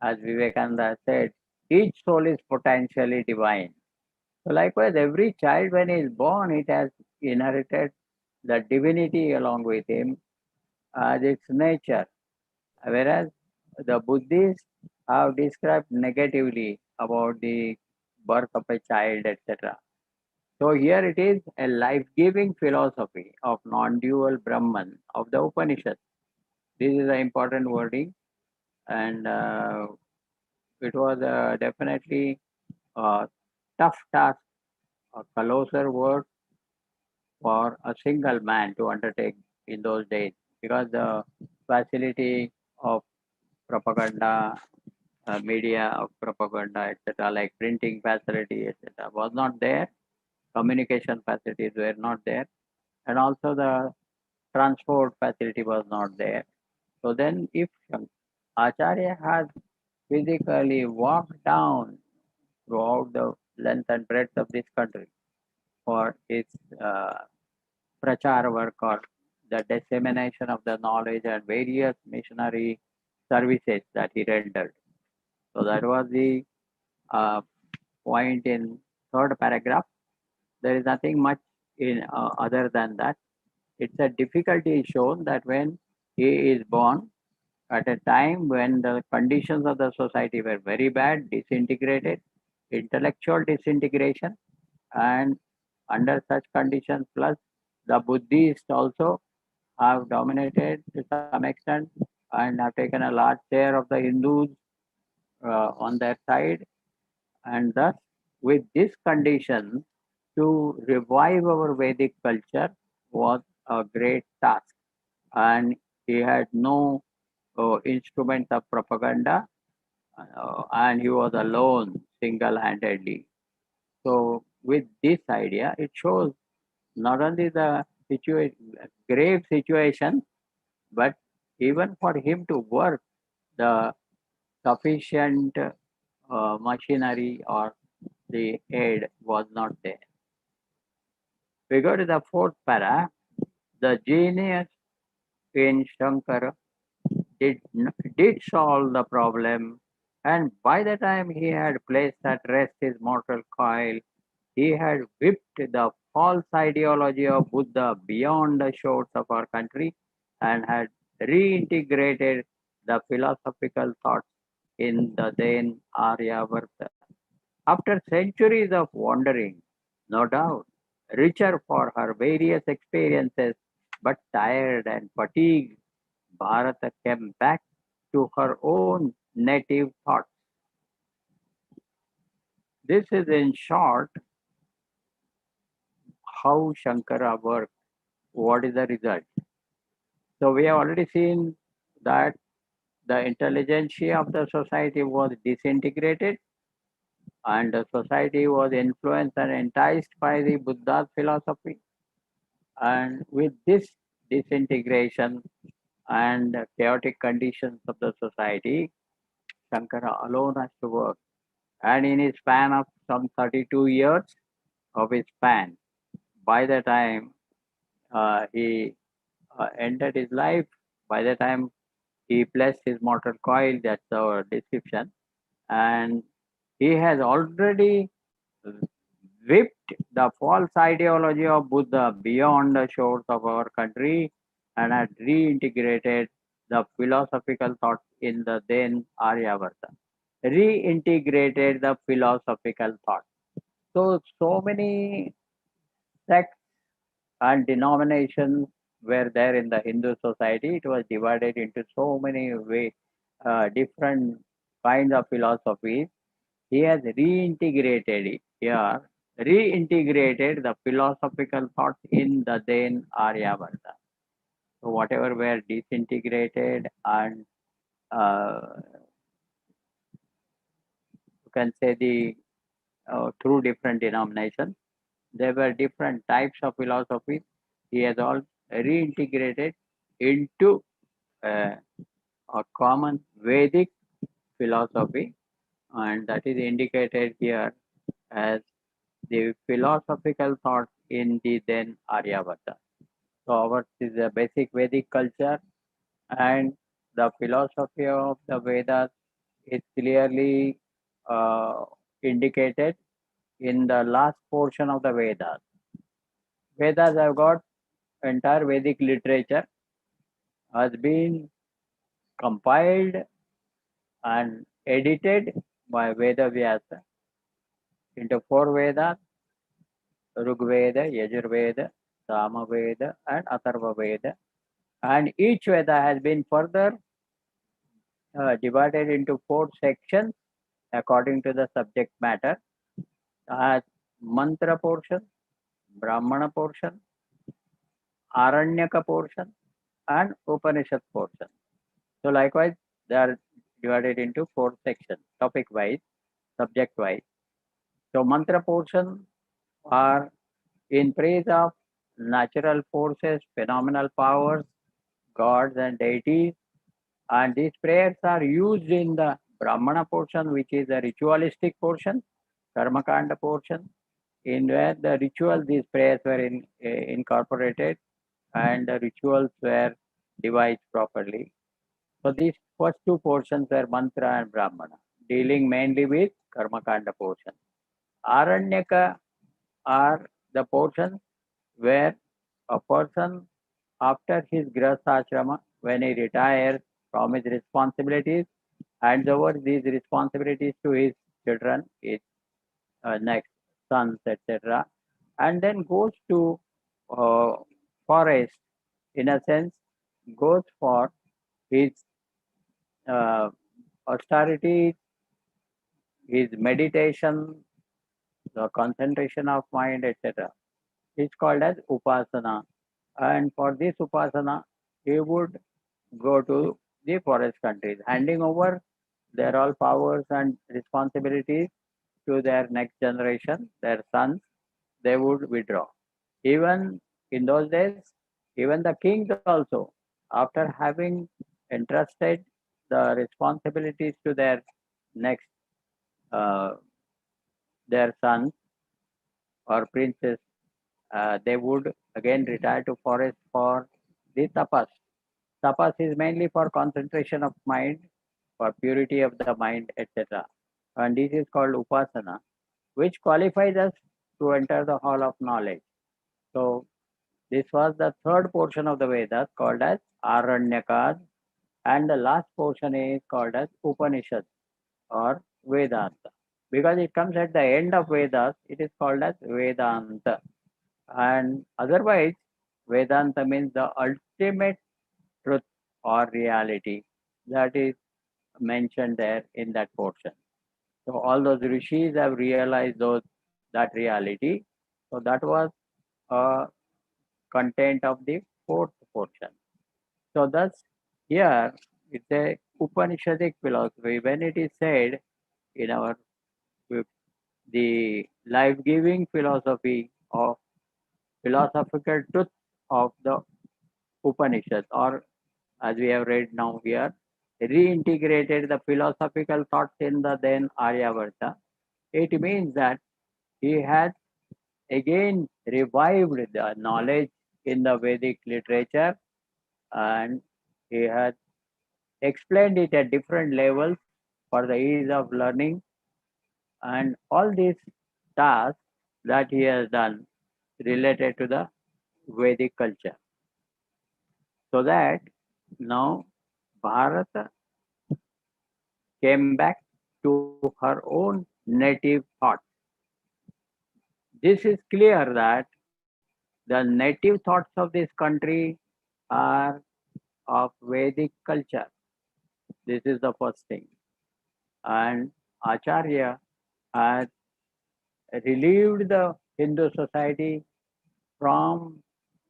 as Vivekananda said, each soul is potentially divine. So likewise, every child when he is born, it has inherited the divinity along with him as its nature. Whereas the Buddhists have described negatively about the birth of a child, etc. So here it is a life-giving philosophy of non-dual Brahman of the Upanishad. This is an important wording, and it was definitely a tough task, a colossal work for a single man to undertake in those days, because the facility of propaganda, media of propaganda, etc., like printing facility, etc., was not there. Communication facilities were not there, and also the transport facility was not there. So then, if Acharya had physically walked down throughout the length and breadth of this country for his uh, prachar work or the dissemination of the knowledge and various missionary services that he rendered. So that was the uh, point in third paragraph. There is nothing much in other than that. it's a difficulty is shown that when he is born at a time when the conditions of the society were very bad, disintegrated, intellectual disintegration, and under such conditions, plus the Buddhists also have dominated to some extent and have taken a large share of the Hindus on their side, and thus, with this condition, to revive our Vedic culture was a great task, and he had no instruments of propaganda, and he was alone single-handedly. So, with this idea, it shows not only the grave situation, but even for him to work, the sufficient machinery or the aid was not there. We go to the fourth para. The genius in Shankar did solve the problem, and by the time he had placed at rest his mortal coil, he had whipped the false ideology of Buddha beyond the shores of our country and had reintegrated the philosophical thoughts in the then Aryavarta. After centuries of wandering, no doubt, richer for her various experiences, but tired and fatigued, Bharata came back to her own native thoughts. This is in short how Shankara worked. What is the result? So we have already seen that the intelligentsia of the society was disintegrated and the society was influenced and enticed by the Buddha's philosophy. And with this disintegration and chaotic conditions of the society, Shankara alone has to work. And in his span of some 32 years of his span, by the time he ended his life, by the time he placed his mortal coil, that's our description, and he has already whipped the false ideology of Buddha beyond the shores of our country and had reintegrated the philosophical thoughts in the then Aryavarta. Reintegrated the philosophical thought. So many sects and denominations were there in the Hindu society. It was divided into so many different kinds of philosophies. He has reintegrated it here, reintegrated the philosophical thoughts in the then Aryavarta. So whatever were disintegrated and you can say the through different denominations, there were different types of philosophies. He has all reintegrated into uh, a common Vedic philosophy, and that is indicated here as the philosophical thoughts in the then Aryavata. So ours is a basic Vedic culture, and the philosophy of the Vedas is clearly uh, indicated in the last portion of the Vedas. Vedas have got entire Vedic literature has been compiled and edited by Veda Vyasa into four Vedas: Rigveda, Yajurveda, Samaveda, and Atharva Veda. And each Veda has been further divided into four sections according to the subject matter as mantra portion, Brahmana portion, Aranyaka portion, and Upanishad portion. So likewise, they are divided into four sections, topic wise, subject wise. So mantra portion are in praise of natural forces, phenomenal powers, gods and deities. And these prayers are used in the Brahmana portion, which is the ritualistic portion, Karmakanda portion, in where the ritual, these prayers were incorporated and the rituals were devised properly. So these first two portions were mantra and Brahmana, dealing mainly with Karmakanda portion. Aranyaka are the portions where a person after his Grantha ashrama, when he retires from his responsibilities, hands over these responsibilities to his children, his next sons, etc., and then goes to uh, forest, in a sense, goes for his uh, austerity, his meditation, the concentration of mind, etc. It's called as upasana. And for this upasana, he would go to the forest countries, handing over their all powers and responsibilities to their next generation, their sons. They would withdraw. Even in those days, even the kings also, after having entrusted the responsibilities to their next uh, their sons or princes, they would again retire to forest for the tapas. Tapas is mainly for concentration of mind, for purity of the mind, etc. And this is called upasana, which qualifies us to enter the hall of knowledge. So this was the third portion of the Vedas called as Aranyakas, and the last portion is called as Upanishad or Vedanta. Because it comes at the end of Vedas, it is called as Vedanta. And otherwise, Vedanta means the ultimate truth or reality that is mentioned there in that portion. So all those rishis have realized that reality. So that was a content of the fourth portion. So thus here it's a Upanishadic philosophy. When it is said in our the life-giving philosophy of philosophical truth of the Upanishads, or as we have read now here, reintegrated the philosophical thoughts in the then Aryabharta. It means that he has again revived the knowledge in the Vedic literature, and he has explained it at different levels for the ease of learning, and all these tasks that he has done related to the Vedic culture. So that now Bharata came back to her own native thoughts. This is clear that the native thoughts of this country are of Vedic culture. This is the first thing. And Acharya has relieved the Hindu society from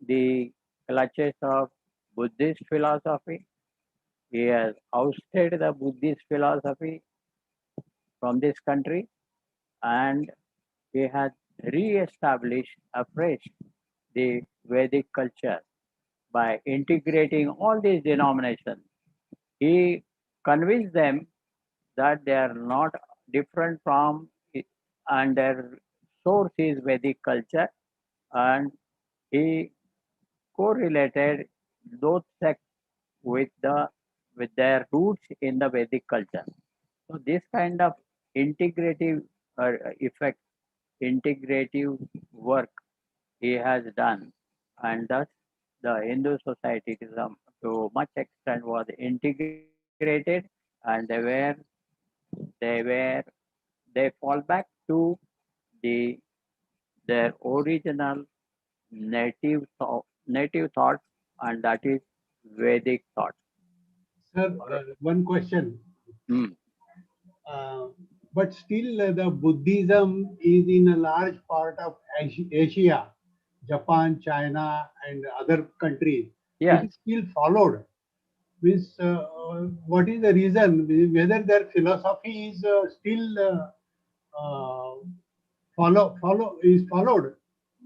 the clutches of Buddhist philosophy. He has ousted the Buddhist philosophy from this country, and he has re-established afresh the Vedic culture by integrating all these denominations. He convinced them that they are not different from it, and their source is Vedic culture, and he correlated those sects with their roots in the Vedic culture. So this kind of integrative effect, integrative work he has done, and thus the Hindu society to much extent was integrated, and they were they fall back to the their original native thoughts, and that is Vedic thoughts. Sir, one question. Hmm. Uh, but still, the Buddhism is in a large part of Asia, Japan, China, and other countries. It Yes. is still followed. Means, what is the reason? Whether their philosophy is still uh, followed?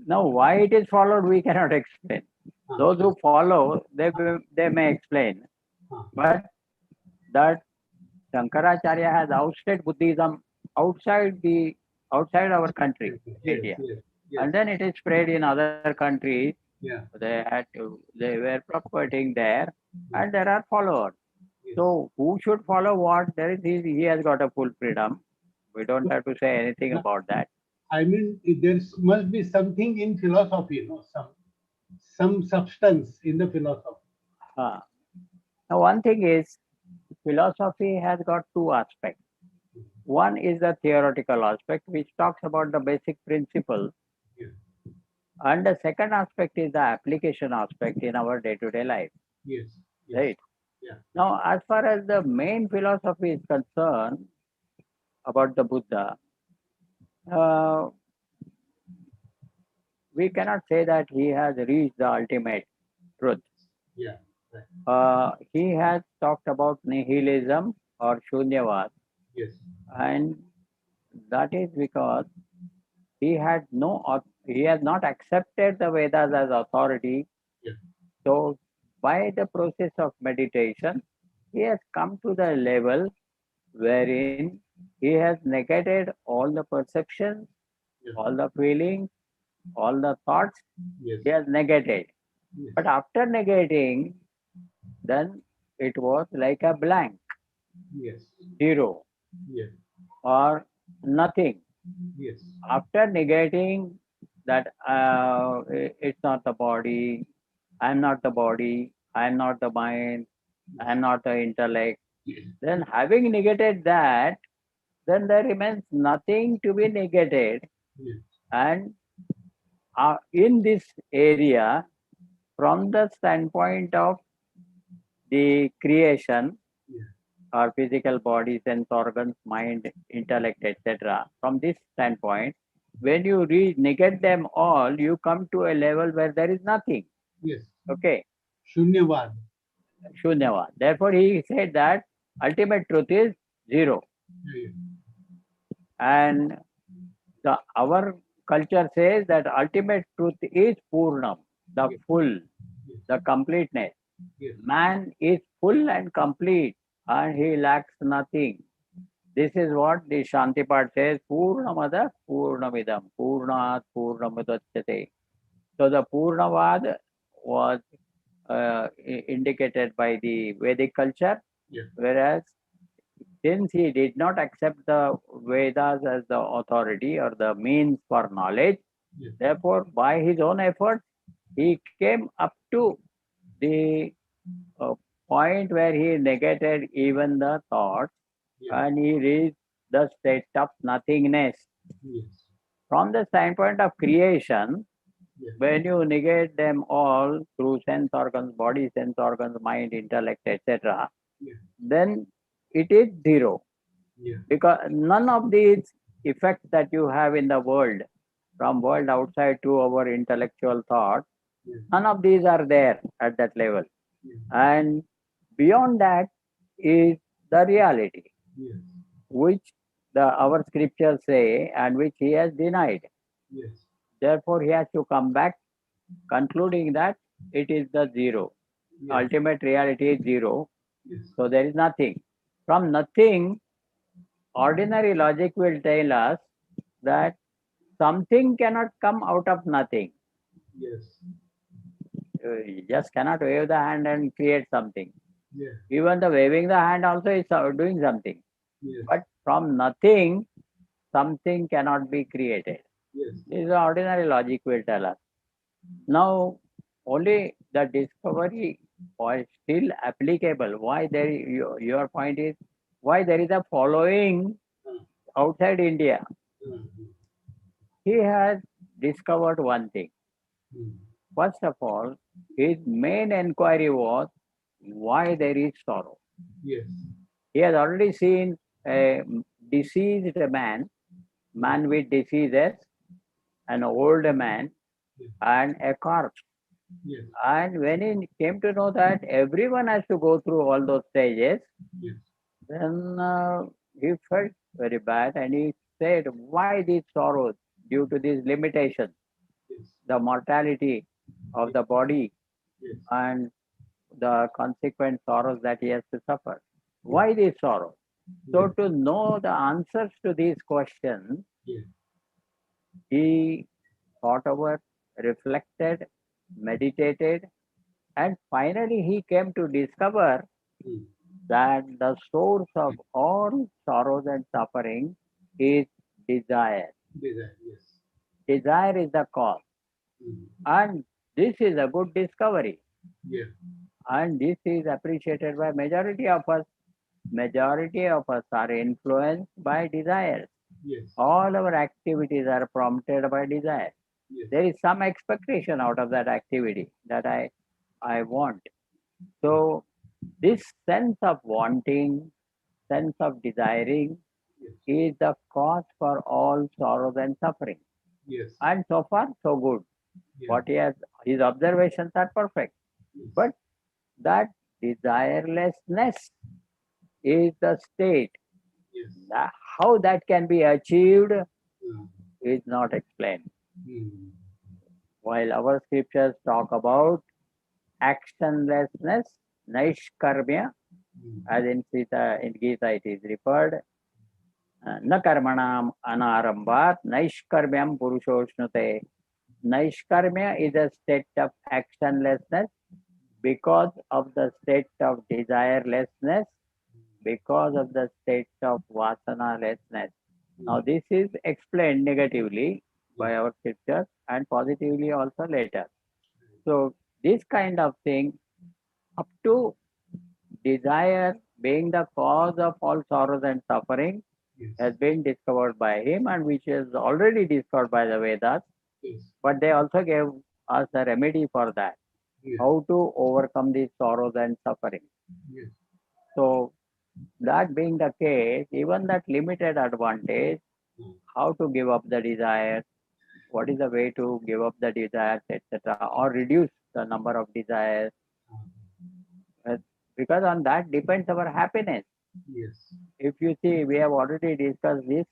Now, why it is followed, we cannot explain. Those who follow, they may explain. But that Shankaracharya has ousted Buddhism outside the outside our country, India, Yes. and then it is spread in other countries. Yeah. They were propagating there, and there are followers. Yes. So who should follow what? There is he has got a full freedom. We don't have to say anything about that. I mean, there must be something in philosophy, no? Some. some substance in the philosophy. Uh, Now, one thing is, philosophy has got two aspects. One is the theoretical aspect, which talks about the basic principles, Yeah. and the second aspect is the application aspect in our day-to-day life, Yes. Yes. right? Yeah. Now, as far as the main philosophy is concerned about the Buddha, uh, we cannot say that he has reached the ultimate truth. Yeah. Right. He has talked about nihilism or shunyavad, Yes. and that is because he had he has not accepted the Vedas as authority. Yeah. So, by the process of meditation, he has come to the level wherein he has negated all the perceptions, Yeah. all the feelings, all the thoughts, Yes. he has negated. Yes. But after negating, then it was like a blank, Yes. zero, Yes. or nothing. Yes. After negating that it's not the body, I'm not the body, I'm not the mind, I'm not the intellect, then having negated that, then there remains nothing to be negated. Yes. And in this area, from the standpoint of the creation, Yeah. our physical body, sense organs, mind, intellect, etc. From this standpoint, when you negate them all, you come to a level where there is nothing. Yes. Okay, Shunyavad. Shunyava. Therefore, he said that ultimate truth is zero. Yeah. And our culture says that ultimate truth is Purnam, the Yes. full, Yes. the completeness. Yes. Man is full and complete and he lacks nothing. This is what the Shanti part says, Purnamada Purnamidam, Purnat Purnamadachyate. So the Purnavad was indicated by the Vedic culture, Yeah. whereas since he did not accept the Vedas as the authority or the means for knowledge, Yes. therefore, by his own efforts, he came up to the uh, point where he negated even the thoughts Yeah. and he reached the state of nothingness. Yes. From the standpoint of creation, Yeah. when you negate them all through sense organs, body, sense organs, mind, intellect, etc., Yeah. then it is zero. Yeah. Because none of these effects that you have in the world, from world outside to our intellectual thought, Yeah. none of these are there at that level. Yeah. And beyond that is the reality, Yes. which our scriptures say and which he has denied. Yes. Therefore, he has to come back, concluding that it is the zero. Yeah. Ultimate reality is zero. Yes. So there is nothing. From nothing, ordinary logic will tell us that something cannot come out of nothing. Yes. You just cannot wave the hand and create something. Yeah. Even the waving the hand also is doing something. Yes. But from nothing, something cannot be created. Yes. This is the ordinary logic will tell us. Now, only the discovery was still applicable. Why there? Your point is why there is a following outside India. He has discovered one thing. First of all, his main inquiry was why there is sorrow. Yes. He has already seen a diseased man with diseases, an old man, Yes. and a corpse. Yes. And when he came to know that everyone has to go through all those stages, Yes. then he felt very bad and he said, why these sorrows due to these limitations, Yes. the mortality of the body Yes. and the consequent sorrows that he has to suffer. Yes. Why these sorrows? So Yes. to know the answers to these questions, Yes. he thought over, reflected, meditated, and finally he came to discover that the source of all sorrows and suffering is desire. Desire. Yes. Desire is the cause. And This is a good discovery, Yes. and this is appreciated by majority of us. Majority of us are influenced by desires. Yes. All our activities are prompted by desire. Yes. There is some expectation out of that activity that I want. So this sense of wanting, sense of desiring Yes. is the cause for all sorrows and suffering. Yes. And so far, so good. Yes. What he has, his observations are perfect. Yes. But that desirelessness is the state. Yes. How that can be achieved Mm. is not explained. Mm. While our scriptures talk about actionlessness, naishkarmya, Mm. as in Sita, in Gita it is referred, na karmanam anarambhat, naishkarmyam purushoshnuте. Naishkarmya is a state of actionlessness because of the state of desirelessness, because of the state of vasanalessness. Now, this is explained negatively by our scriptures and positively also later. So, this kind of thing, up to desire being the cause of all sorrows and suffering, Yes. has been discovered by him and which is already discovered by the Vedas, Yes. but they also gave us a remedy for that, Yes. how to overcome these sorrows and suffering. Yes. So, that being the case, even that limited advantage, Mm. how to give up the desires, what is the way to give up the desires, etc., or reduce the number of desires, uh, because on that depends our happiness. Yes. If you see, we have already discussed this,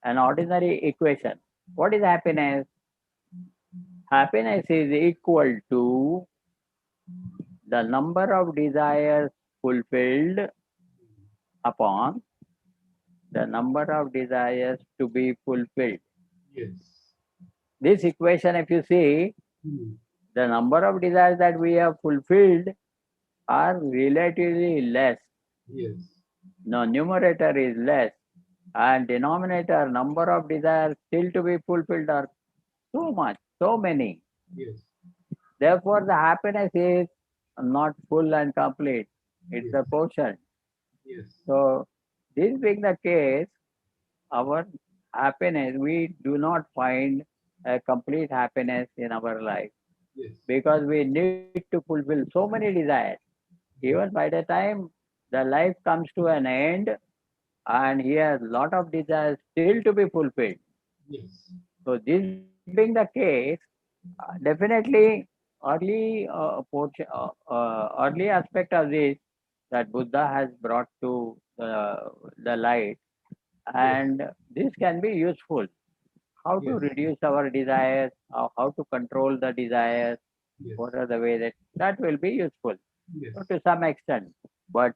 an ordinary equation. What is happiness? Happiness is equal to the number of desires fulfilled upon the number of desires to be fulfilled. Yes. This equation, if you see, Mm. the number of desires that we have fulfilled are relatively less. Yes. No, numerator is less, and denominator, number of desires still to be fulfilled are so much, so many. Yes. Therefore, the happiness is not full and complete. It's Yes. a portion. Yes. So, this being the case, our happiness, we do not find a complete happiness in our life Yes. because we need to fulfill so many desires. Even by the time the life comes to an end, and he has lot of desires still to be fulfilled. Yes. So this being the case, definitely early aspect of this that Buddha has brought to the light, Yes. and this can be useful. How to Yes. reduce our desires, how to control the desires, Yes. what are the ways that will be useful. Yes. So to some extent, but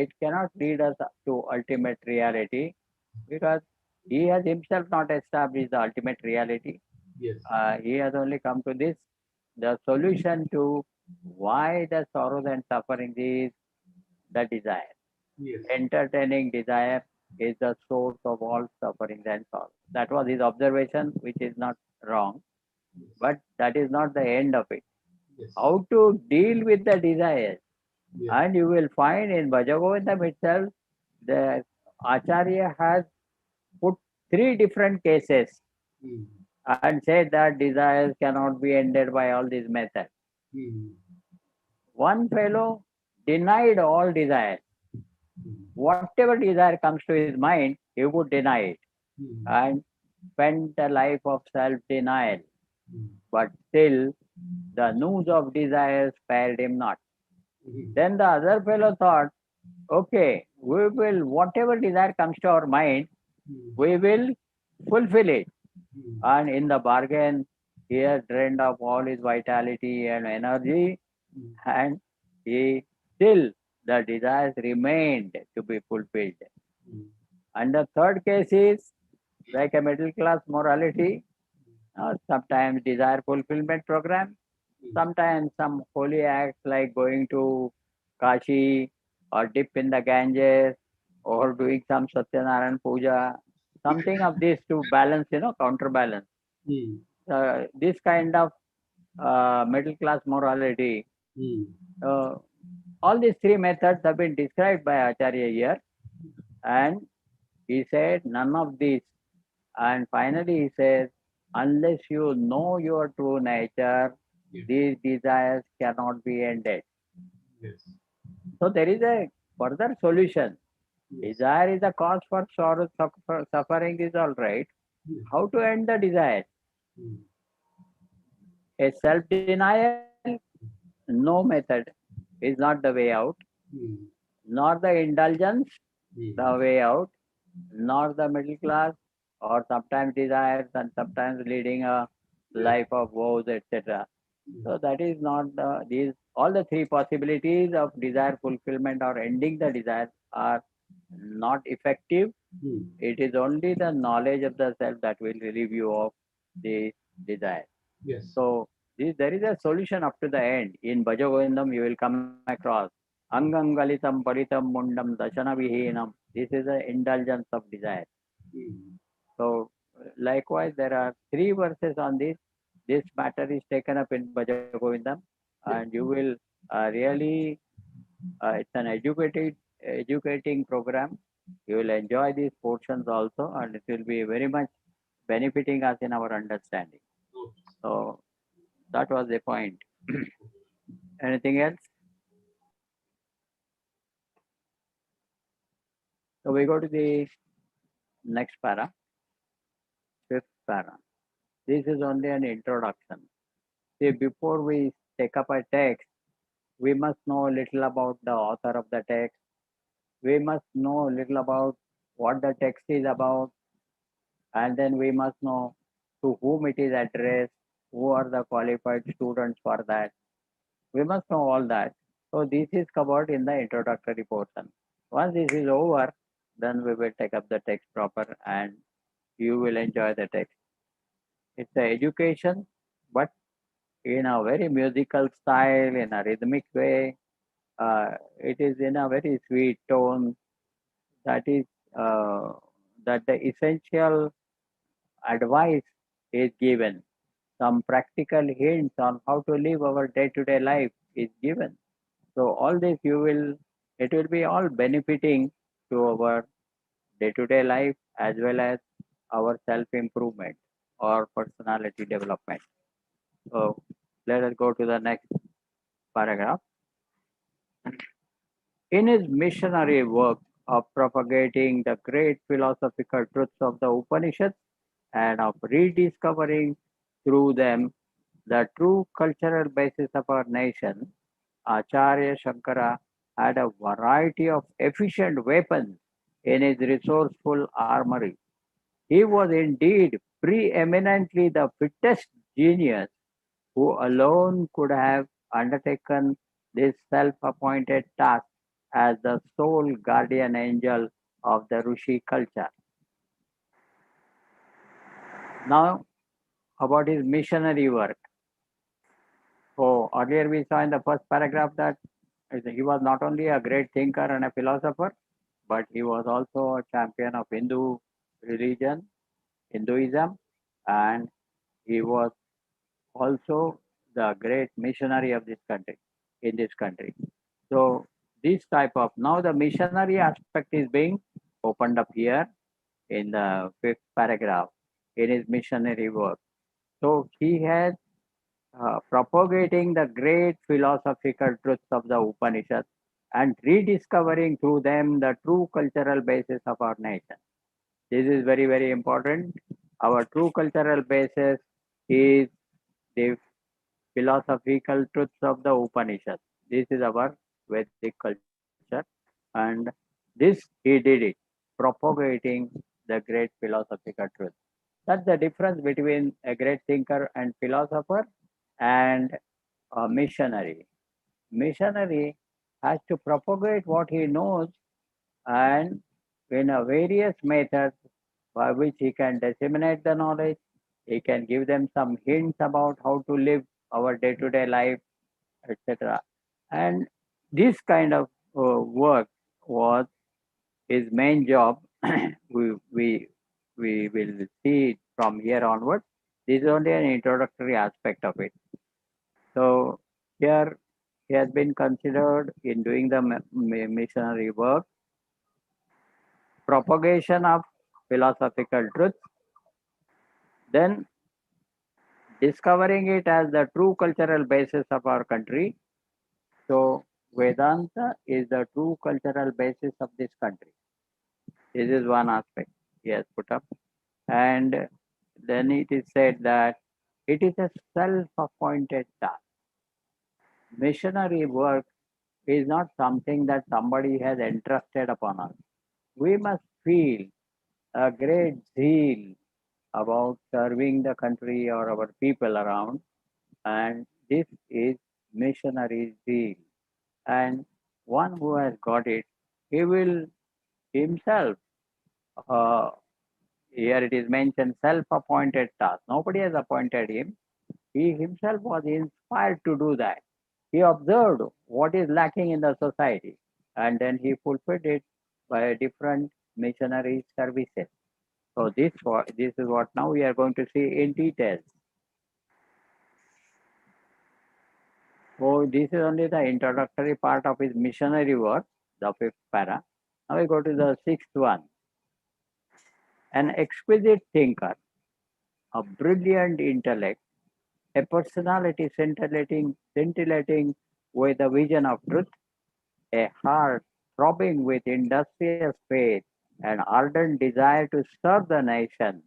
it cannot lead us to ultimate reality because he has himself not established the ultimate reality. Yes. He has only come to this. The solution to why the sorrows and suffering is the desire. Yes. Entertaining desire is the source of all suffering and sorrow. That was his observation, which is not wrong, but that is not the end of it. Yes. How to deal with the desires? Yes. And you will find in Bhaja Govindam itself, the Acharya has put three different cases Mm. and said that desires cannot be ended by all these methods. Mm. One fellow denied all desires. Mm. Whatever desire comes to his mind, he would deny it Mm. and spent a life of self denial. Mm. But still, the news of desire spared him not. Mm. Then the other fellow thought, okay, we will, whatever desire comes to our mind, Mm. we will fulfill it. Mm. And in the bargain, he has drained of all his vitality and energy, Mm. and he still the desires remained to be fulfilled. Mm. And the third case is like a middle class morality, sometimes desire fulfillment program, sometimes some holy acts like going to Kashi or dip in the Ganges or doing some Satyanarayan puja, something of this to balance, counterbalance. Mm. This kind of middle class morality. Hmm. Uh, all these three methods have been described by Acharya here, and he said none of these. And finally, he says, unless you know your true nature, Yes. these desires cannot be ended. Yes. So there is a further solution. Yes. Desire is a cause for sorrow, suffering is all right. Yes. How to end the desire? Hmm. A self-denial, no method is not the way out, Hmm. nor the indulgence Hmm. the way out, nor the middle class, or sometimes desires and sometimes leading a Yes. life of woes, etc. Hmm. So that is not these all the three possibilities of desire fulfillment or ending the desire are not effective. Hmm. It is only the knowledge of the self that will relieve you of the desire. Yes. So there is a solution up to the end. In Bhaja Govindam, you will come across Angangalitam Paritam Mundam Dashana Vihinam. This is the indulgence of desire. Hmm. So likewise, there are three verses on this. This matter is taken up in Bhaja Govindam, and Yes. you will really it's an educating program. You will enjoy these portions also, and it will be very much benefiting us in our understanding. Okay. So that was the point. Anything else? So we go to the next para, fifth para. This is only an introduction. See, before we take up a text, we must know a little about the author of the text. We must know a little about what the text is about, and then we must know to whom it is addressed, who are the qualified students for that. We must know all that. So this is covered in the introductory portion. Once this is over, then we will take up the text proper and you will enjoy the text. It's an education, but in a very musical style, in a rhythmic way. It is in a very sweet tone. That is uh, that the essential advice is given. Some practical hints on how to live our day-to-day life is given. So all this it will be all benefiting to our day-to-day life as well as our self-improvement or personality development. So let us go to the next paragraph. In his missionary work of propagating the great philosophical truths of the Upanishads and of rediscovering through them the true cultural basis of our nation, Acharya Shankara had a variety of efficient weapons in his resourceful armory. He was indeed preeminently the fittest genius who alone could have undertaken this self appointed task as the sole guardian angel of the Rishi culture. Now, about his missionary work. So, earlier we saw in the first paragraph that he was not only a great thinker and a philosopher, but he was also a champion of religion, Hinduism, and he was also the great missionary of this country, in this country. So this type of now the missionary aspect is being opened up here in the fifth paragraph in his missionary work. So he has propagating the great philosophical truths of the Upanishads and rediscovering through them the true cultural basis of our nation. This is very, very important. Our true cultural basis is the philosophical truths of the Upanishads. This is our Vedic culture, and this he did it, propagating the great philosophical truth. That's the difference between a great thinker and philosopher and a missionary. Missionary has to propagate what he knows and in a various methods by which he can disseminate the knowledge. He can give them some hints about how to live our day-to-day life, etc. And this kind of work was his main job. we, we, we will see it from here onwards. This is only an introductory aspect of it. So here he has been considered in doing the missionary work, propagation of philosophical truth, then discovering it as the true cultural basis of our country. So Vedanta is the true cultural basis of this country. This is one aspect he has put up. And then it is said that it is a self-appointed task. Missionary work is not something that somebody has entrusted upon us. We must feel a great zeal about serving the country or our people around, and this is missionary zeal. And one who has got it, he will himself, uh, here it is mentioned, self-appointed task. Nobody has appointed him. He himself was inspired to do that. He observed what is lacking in the society, and then he fulfilled it by different missionary services. So this is what now we are going to see in detail. So this is only the introductory part of his missionary work, the fifth para. Now we go to the sixth one. An exquisite thinker, a brilliant intellect, a personality scintillating with a vision of truth, a heart throbbing with industrious faith and ardent desire to serve the nation,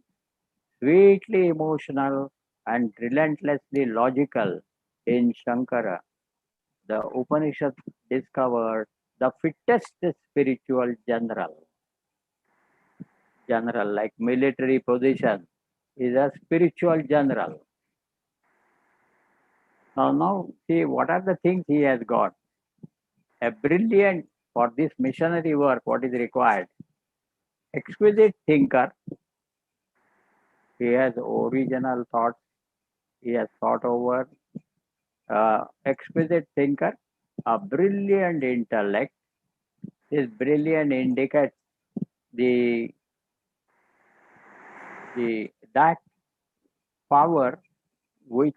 sweetly emotional and relentlessly logical in Shankara. The Upanishad discovered the fittest spiritual general like military position is a spiritual general. Now see what are the things he has got. A brilliant, for this missionary work, what is required? Exquisite thinker. He has original thoughts. He has thought over. Exquisite thinker. A brilliant intellect. This brilliant indicates the that power which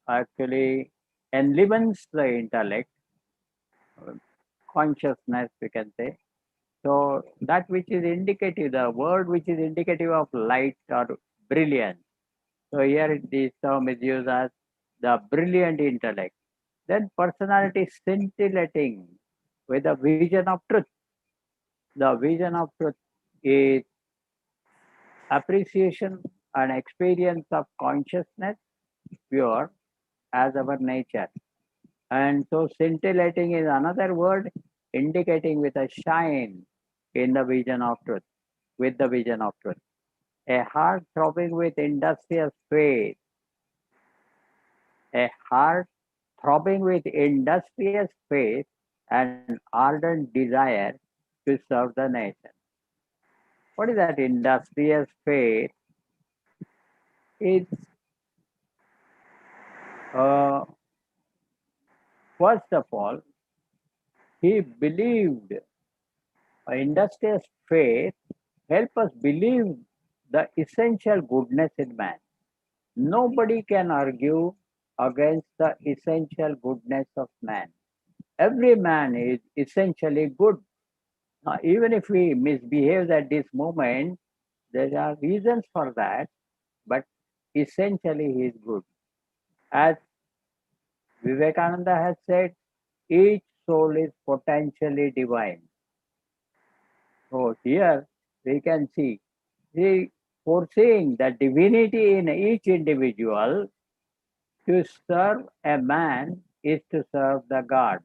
actually enlivens the intellect, uh, consciousness, we can say. So that which is indicative, the word which is indicative of light or brilliance. So here this term is used as the brilliant intellect. Then personality scintillating with a vision of truth. The vision of truth is appreciation and experience of consciousness pure as our nature. And so scintillating is another word indicating with a shine in the vision of truth, with the vision of truth. A heart throbbing with industrious faith, a heart throbbing with industrious faith and ardent desire to serve the nation. What is that industrious faith? It's uh, first of all, he believed. Industrious faith help us believe the essential goodness in man. Nobody can argue against the essential goodness of man. Every man is essentially good. Even if we misbehave at this moment, there are reasons for that, but essentially he is good. As Vivekananda has said, each soul is potentially divine. So here we can see the foreseeing the divinity in each individual. To serve a man is to serve the God.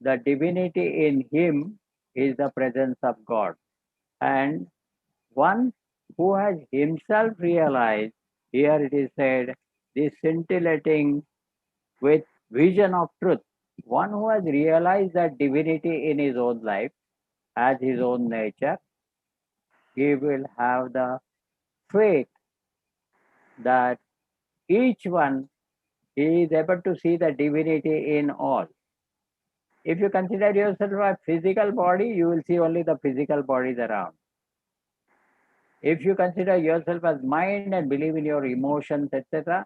The divinity in him is the presence of God. And one who has himself realized, here it is said, this scintillating with vision of truth. One who has realized that divinity in his own life as his own nature, he will have the faith that each one is able to see the divinity in all. If you consider yourself a physical body, you will see only the physical bodies around. If you consider yourself as mind and believe in your emotions, etc.,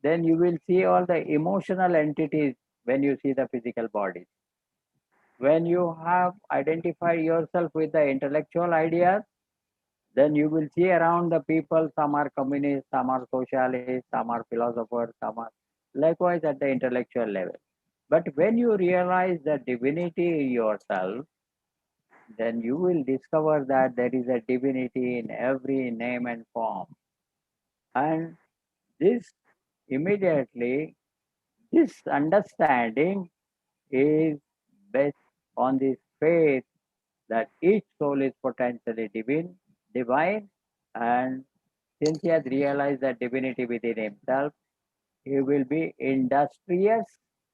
then you will see all the emotional entities when you see the physical bodies. When you have identified yourself with the intellectual ideas, then you will see around the people, some are communists, some are socialists, some are philosophers, some are likewise at the intellectual level. But when you realize the divinity in yourself, then you will discover that there is a divinity in every name and form. And this immediately, this understanding is based on this faith that each soul is potentially divine, and since he has realized that divinity within himself, he will be industrious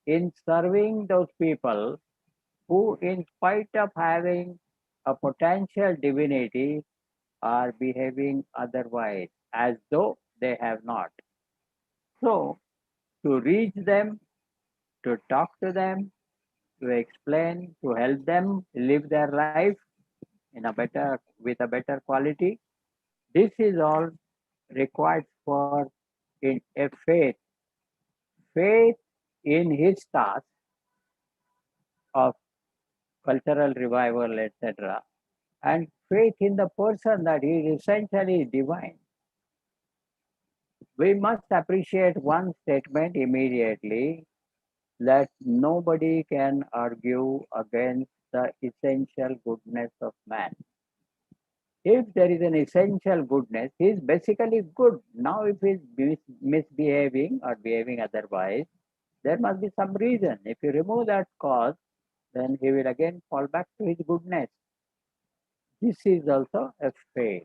in serving those people who, in spite of having a potential divinity, are behaving otherwise, as though they have not. So, to reach them, to talk to them, to explain, to help them live their life in a better with a better quality, this is all required for in a faith in his task of cultural revival, etc., and faith in the person that he is essentially divine. We must appreciate one statement immediately, that nobody can argue against the essential goodness of man. If there is an essential goodness, he is basically good. Now, if he is misbehaving or behaving otherwise, there must be some reason. If you remove that cause, then he will again fall back to his goodness. This is also a faith.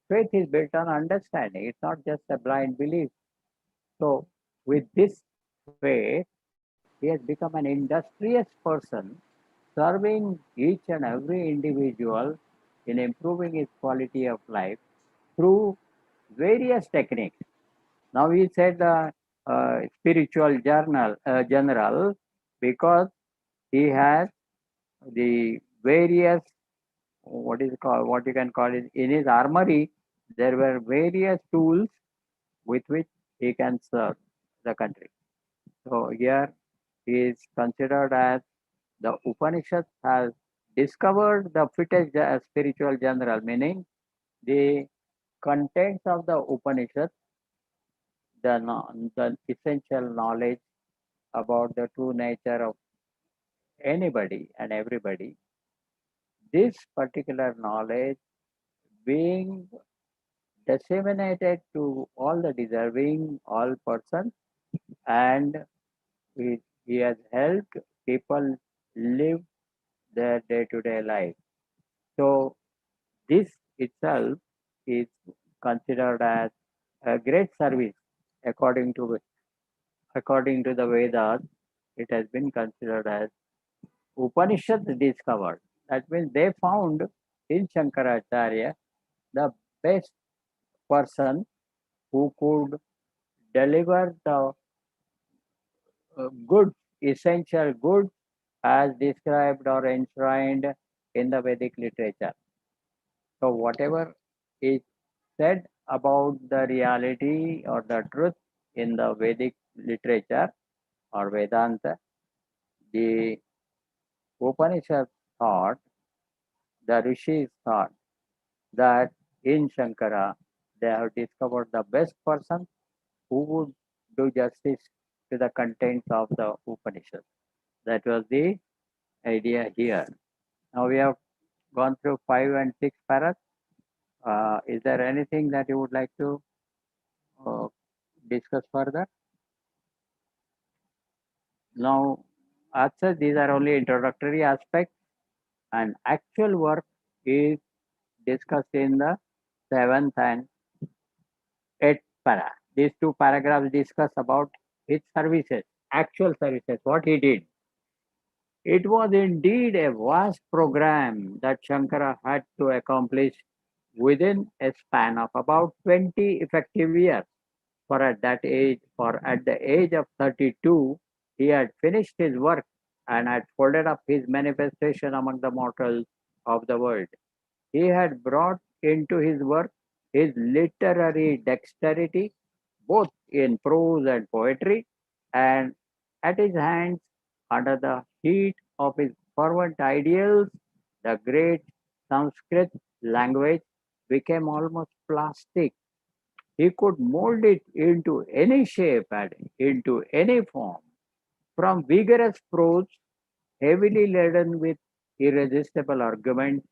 Faith is built on understanding. It's not just a blind belief. So, with this faith, he has become an industrious person, serving each and every individual in improving his quality of life through various techniques. Now, he said spiritual general because he has the various, what you can call it, in his armory, there were various tools with which he can serve the country. So here he is considered as the Upanishad has discovered the fittest spiritual general, meaning the contents of the Upanishad, the essential knowledge about the true nature of anybody and everybody. This particular knowledge being disseminated to all the deserving, all persons, and he has helped people live their day-to-day life. So this itself is considered as a great service according to the Vedas. It has been considered as Upanishads discovered. That means they found in Shankaracharya the best person who could deliver the good, essential good as described or enshrined in the Vedic literature. So, whatever is said about the reality or the truth in the Vedic literature or Vedanta, the Upanishads thought, the rishis thought that in Shankara they have discovered the best person who would do justice to the contents of the Upanishad. That was the idea here. Now we have gone through 5 and 6 paras. Is there anything that you would like to uh, discuss further? Now, as such, these are only introductory aspects, and actual work is discussed in the 7th and 8th para. These two paragraphs discuss about his services, actual services, what he did. It was indeed a vast program that Shankara had to accomplish within a span of about 20 effective years. For at the age of 32, he had finished his work and had folded up his manifestation among the mortals of the world. He had brought into his work his literary dexterity, both in prose and poetry, and at his hands, under the heat of his fervent ideals, the great Sanskrit language became almost plastic. He could mold it into any shape and into any form, from vigorous prose, heavily laden with irresistible argument,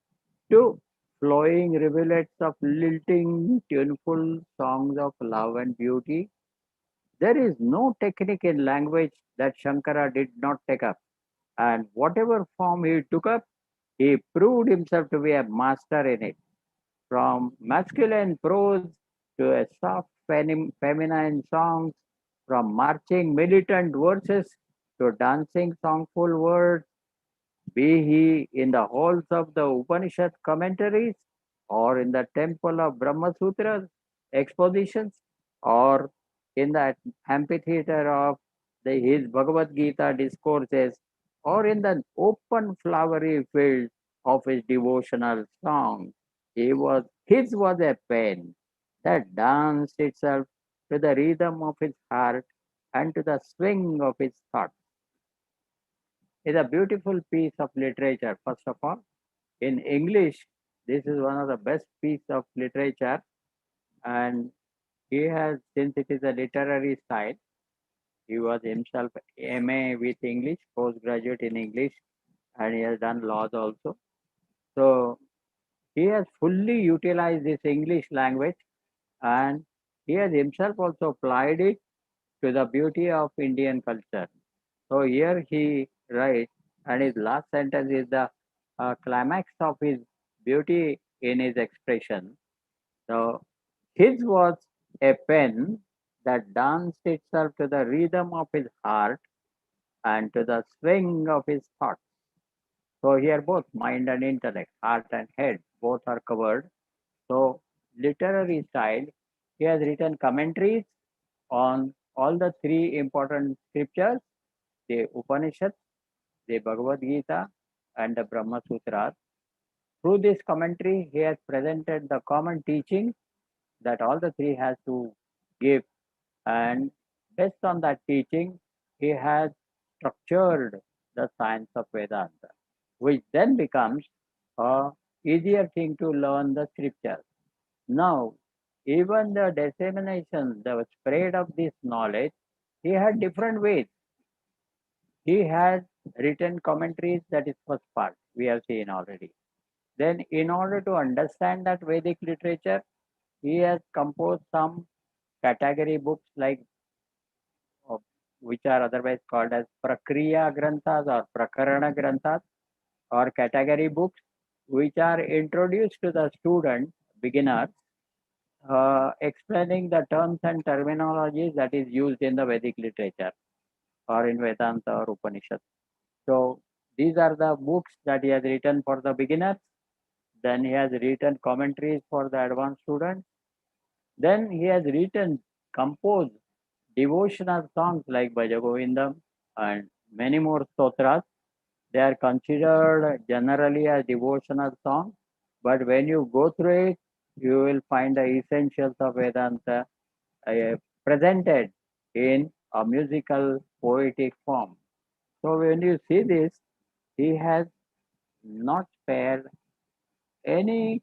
to flowing rivulets of lilting, tuneful songs of love and beauty. There is no technique in language that Shankara did not take up, and whatever form he took up, he proved himself to be a master in it. From masculine prose to a soft feminine songs, from marching militant verses to dancing songful words, be he in the halls of the Upanishad commentaries, or in the temple of Brahma Sutras expositions, or in the amphitheater of his Bhagavad Gita discourses, or in the open flowery field of his devotional songs. His was a pen that danced itself to the rhythm of his heart and to the swing of his thoughts. It's a beautiful piece of literature, first of all. In English, this is one of the best piece of literature, and he has, since it is a literary style, he was himself MA with English, postgraduate in English, and he has done laws also. So he has fully utilized this English language, and he has himself also applied it to the beauty of Indian culture. So here he writes, and his last sentence is the climax of his beauty in his expression. So his was a pen that danced itself to the rhythm of his heart and to the swing of his thoughts. So here both mind and intellect, heart and head, both are covered. So literary style, he has written commentaries on all the three important scriptures, the Upanishads, the Bhagavad Gita, and the Brahma Sutras. Through this commentary, he has presented the common teaching that all the three has to give, and based on that teaching, he has structured the science of Vedanta, which then becomes a easier thing to learn the scriptures. Now, even the dissemination, the spread of this knowledge, he had different ways. He had written commentaries, that is first part, we have seen already. Then, in order to understand that Vedic literature, he has composed some category books like uh, which are otherwise called as Prakriya Granthas or Prakarana Granthas, or category books which are introduced to the student, beginners, explaining the terms and terminologies that is used in the Vedic literature or in Vedanta or Upanishad. So these are the books that he has written for the beginners. Then he has written commentaries for the advanced students. Then he has composed devotional songs like Bhaja Govindam and many more stotras. They are considered generally as devotional songs, but when you go through it, you will find the essentials of Vedanta uh, presented in a musical, poetic form. So when you see this, he has not spared any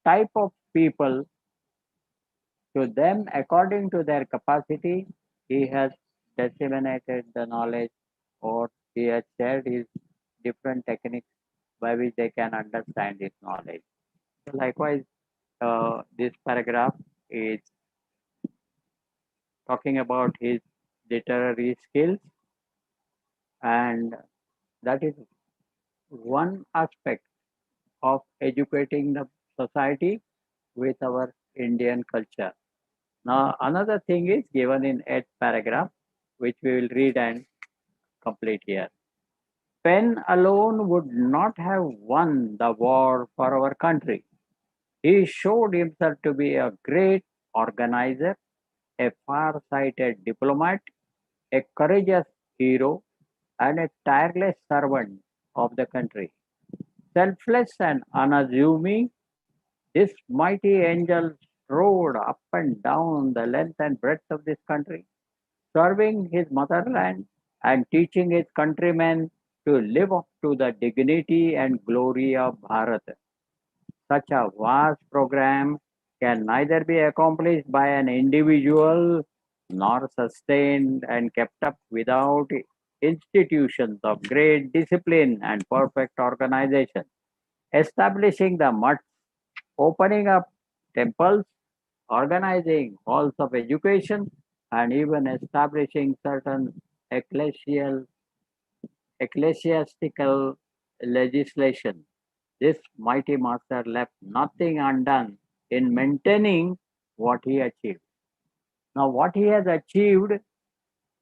type of people. To them, according to their capacity, he has disseminated the knowledge, or he has shared his different techniques by which they can understand his knowledge. So likewise, this paragraph is talking about his literary skills, and that is one aspect of educating the society with our Indian culture. Now, another thing is given in 8th paragraph, which we will read and complete here. Pen alone would not have won the war for our country. He showed himself to be a great organizer, a far-sighted diplomat, a courageous hero, and a tireless servant of the country. Selfless and unassuming, this mighty angel rode up and down the length and breadth of this country, serving his motherland and teaching his countrymen to live up to the dignity and glory of Bharat. Such a vast program can neither be accomplished by an individual nor sustained and kept up without institutions of great discipline and perfect organization. Establishing the mutts, opening up temples, organizing halls of education, and even establishing certain ecclesial, ecclesiastical legislation. This mighty master left nothing undone in maintaining what he achieved. Now, what he has achieved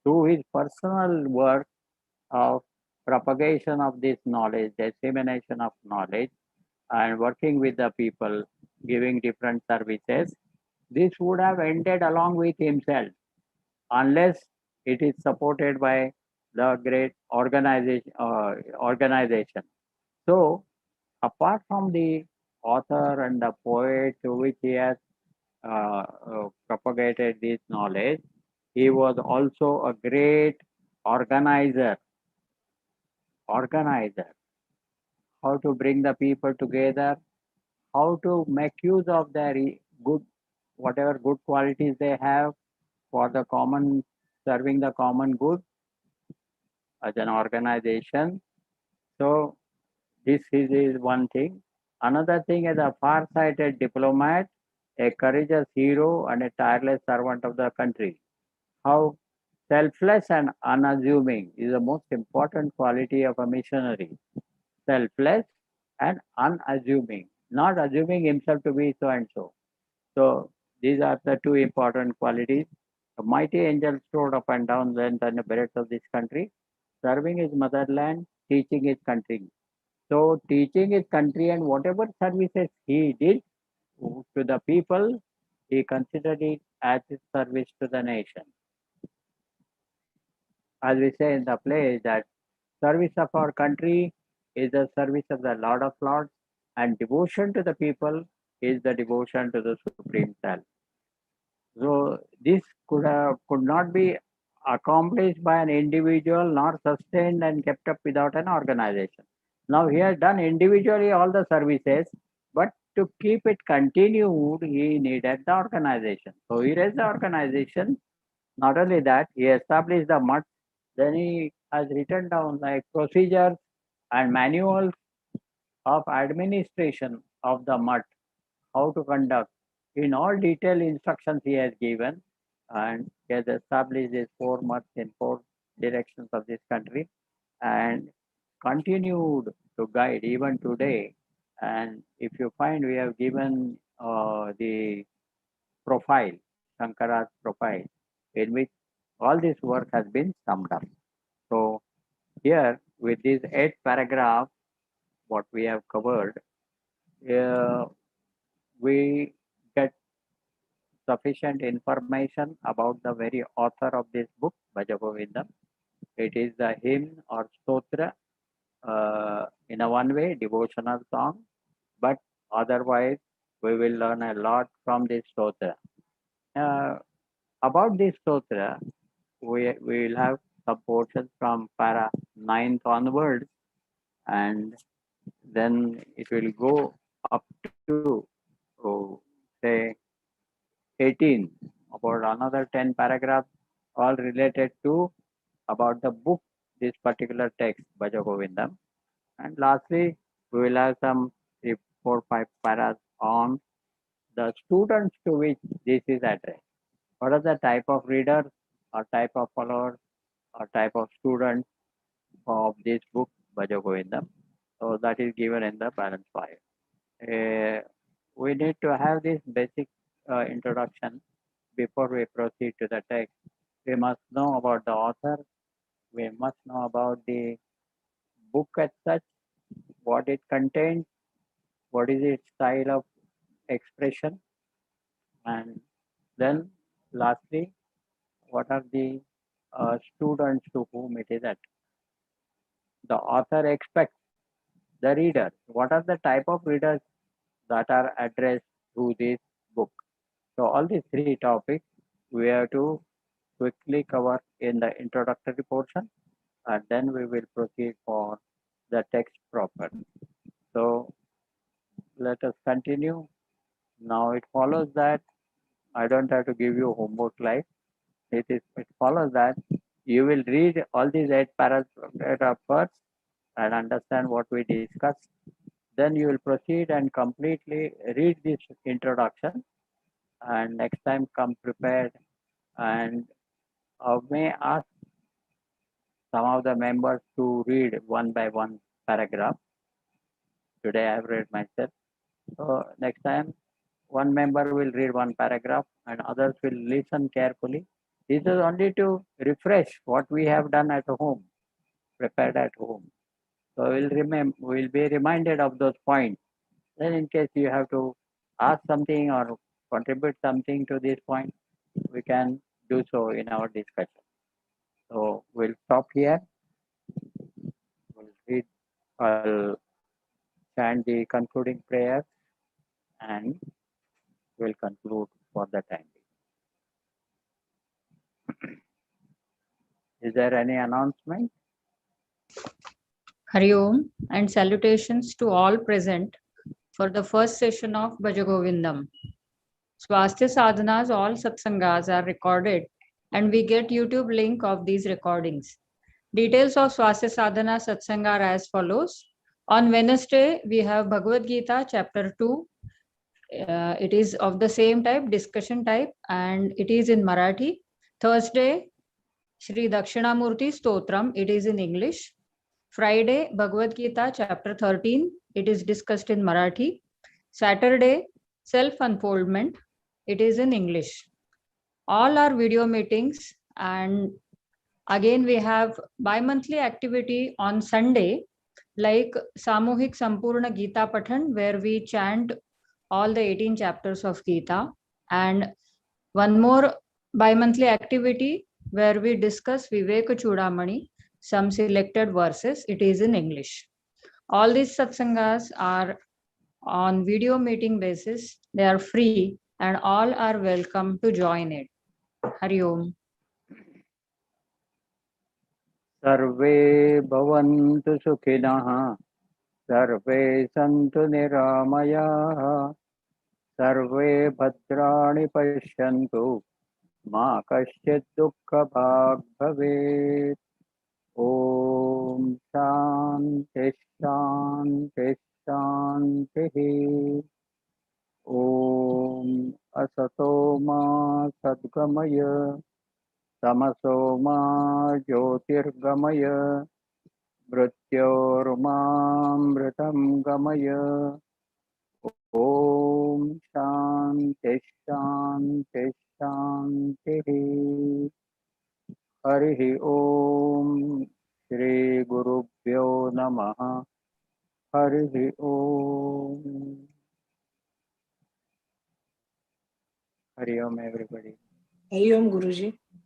through his personal work of propagation of this knowledge, dissemination of knowledge, and working with the people, giving different services, this would have ended along with himself unless it is supported by the great organization. So, apart from the author and the poet to which he has propagated this knowledge, he was also a great organizer. Organizer, how to bring the people together, how to make use of their good, whatever good qualities they have for the common, serving the common good as an organization. So this is one thing. Another thing is a far-sighted diplomat, a courageous hero, and a tireless servant of the country. How selfless and unassuming is the most important quality of a missionary. Selfless and unassuming, not assuming himself to be so and so. So these are the two important qualities. A mighty angel strode up and down the length and breadth of this country, serving his motherland, teaching his country. So teaching his country and whatever services he did to the people, he considered it as his service to the nation. As we say in the play that service of our country is the service of the Lord of Lords, and devotion to the people is the devotion to the Supreme Self. So this could not be accomplished by an individual nor sustained and kept up without an organization. Now he has done individually all the services, but to keep it continued, he needed the organization. So he raised the organization. Not only that, he established the mud. Then he has written down like procedures and manuals of administration of the mud, how to conduct. In all detailed instructions he has given, and he has established these four months in four directions of this country and continued to guide even today. And if you find, we have given the profile, Shankara's profile, in which all this work has been summed up. So here, with these 8 paragraphs, what we have covered, uh, we get sufficient information about the very author of this book, Bhaja Govindam. It is the hymn or stotra, in a one way, devotional song, but otherwise, we will learn a lot from this stotra. Uh, about this stotra, we will have some portions from para 9th onwards, and then it will go up to, oh, say, 18, about another 10 paragraphs, all related to about the book, this particular text, Bhaja Govindam. And lastly, we will have some 3, 4, 5 paras on the students to which this is addressed. What are the type of readers or type of followers or type of students of this book, Bhaja Govindam? So that is given in the balance 5. We need to have this basic introduction before we proceed to the text. We must know about the author, we must know about the book as such, what it contains, what is its style of expression, and then lastly, what are the students to whom it is at. The author expects the reader. What are the type of readers that are addressed through this book? So all these three topics we have to quickly cover in the introductory portion, and then we will proceed for the text proper. So let us continue. Now it follows that I don't have to give you homework like it follows that you will read all these 8 paragraphs first and understand what we discussed. Then you will proceed and completely read this introduction, and next time come prepared, and may ask some of the members to read one by one paragraph. Today I have read myself. So next time one member will read one paragraph and others will listen carefully. This is only to refresh what we have done at home, prepared at home. So we'll be reminded of those points. Then in case you have to ask something or contribute something to this point, we can do so in our discussion. So we'll stop here. We'll read, I'll chant the concluding prayer and we'll conclude for the time being. Is there any announcement? Hari Om and salutations to all present for the first session of Bhaja Govindam. Swasthya Sadhana's all Satsangas are recorded and we get YouTube link of these recordings. Details of Swasthya Sadhana Satsanga are as follows. On Wednesday, we have Bhagavad Gita chapter 2. It is of the same type, discussion type, and it is in Marathi. Thursday, Sri Dakshinamurti Stotram, it is in English. Friday, Bhagavad Gita chapter 13, it is discussed in Marathi. Saturday, self-unfoldment, it is in English. All our video meetings, and again we have bi-monthly activity on Sunday, like Samuhik Sampurna Gita Pathan, where we chant all the 18 chapters of Gita, and one more bi-monthly activity where we discuss Viveka-Chudamani, some selected verses, it is in English. All these satsangas are on video meeting basis, they are free and all are welcome to join it. Hari Om. Sarve bhavantu sukhinah, sarve santu niramayah, sarve bhadrani pashyantu, ma kasyit dukkha bhag bhavet. Om Shanti Shanti Shanti. Om Asato Ma Sadgamaya, Tamaso Ma Jyotirgamaya, Mrityurmamritam Gamaya. Om Shanti Shanti Shanti. Hari Om Shri Gurubhyo Namaha. Hari Om. Hari Om, everybody. Hari Om, Guruji.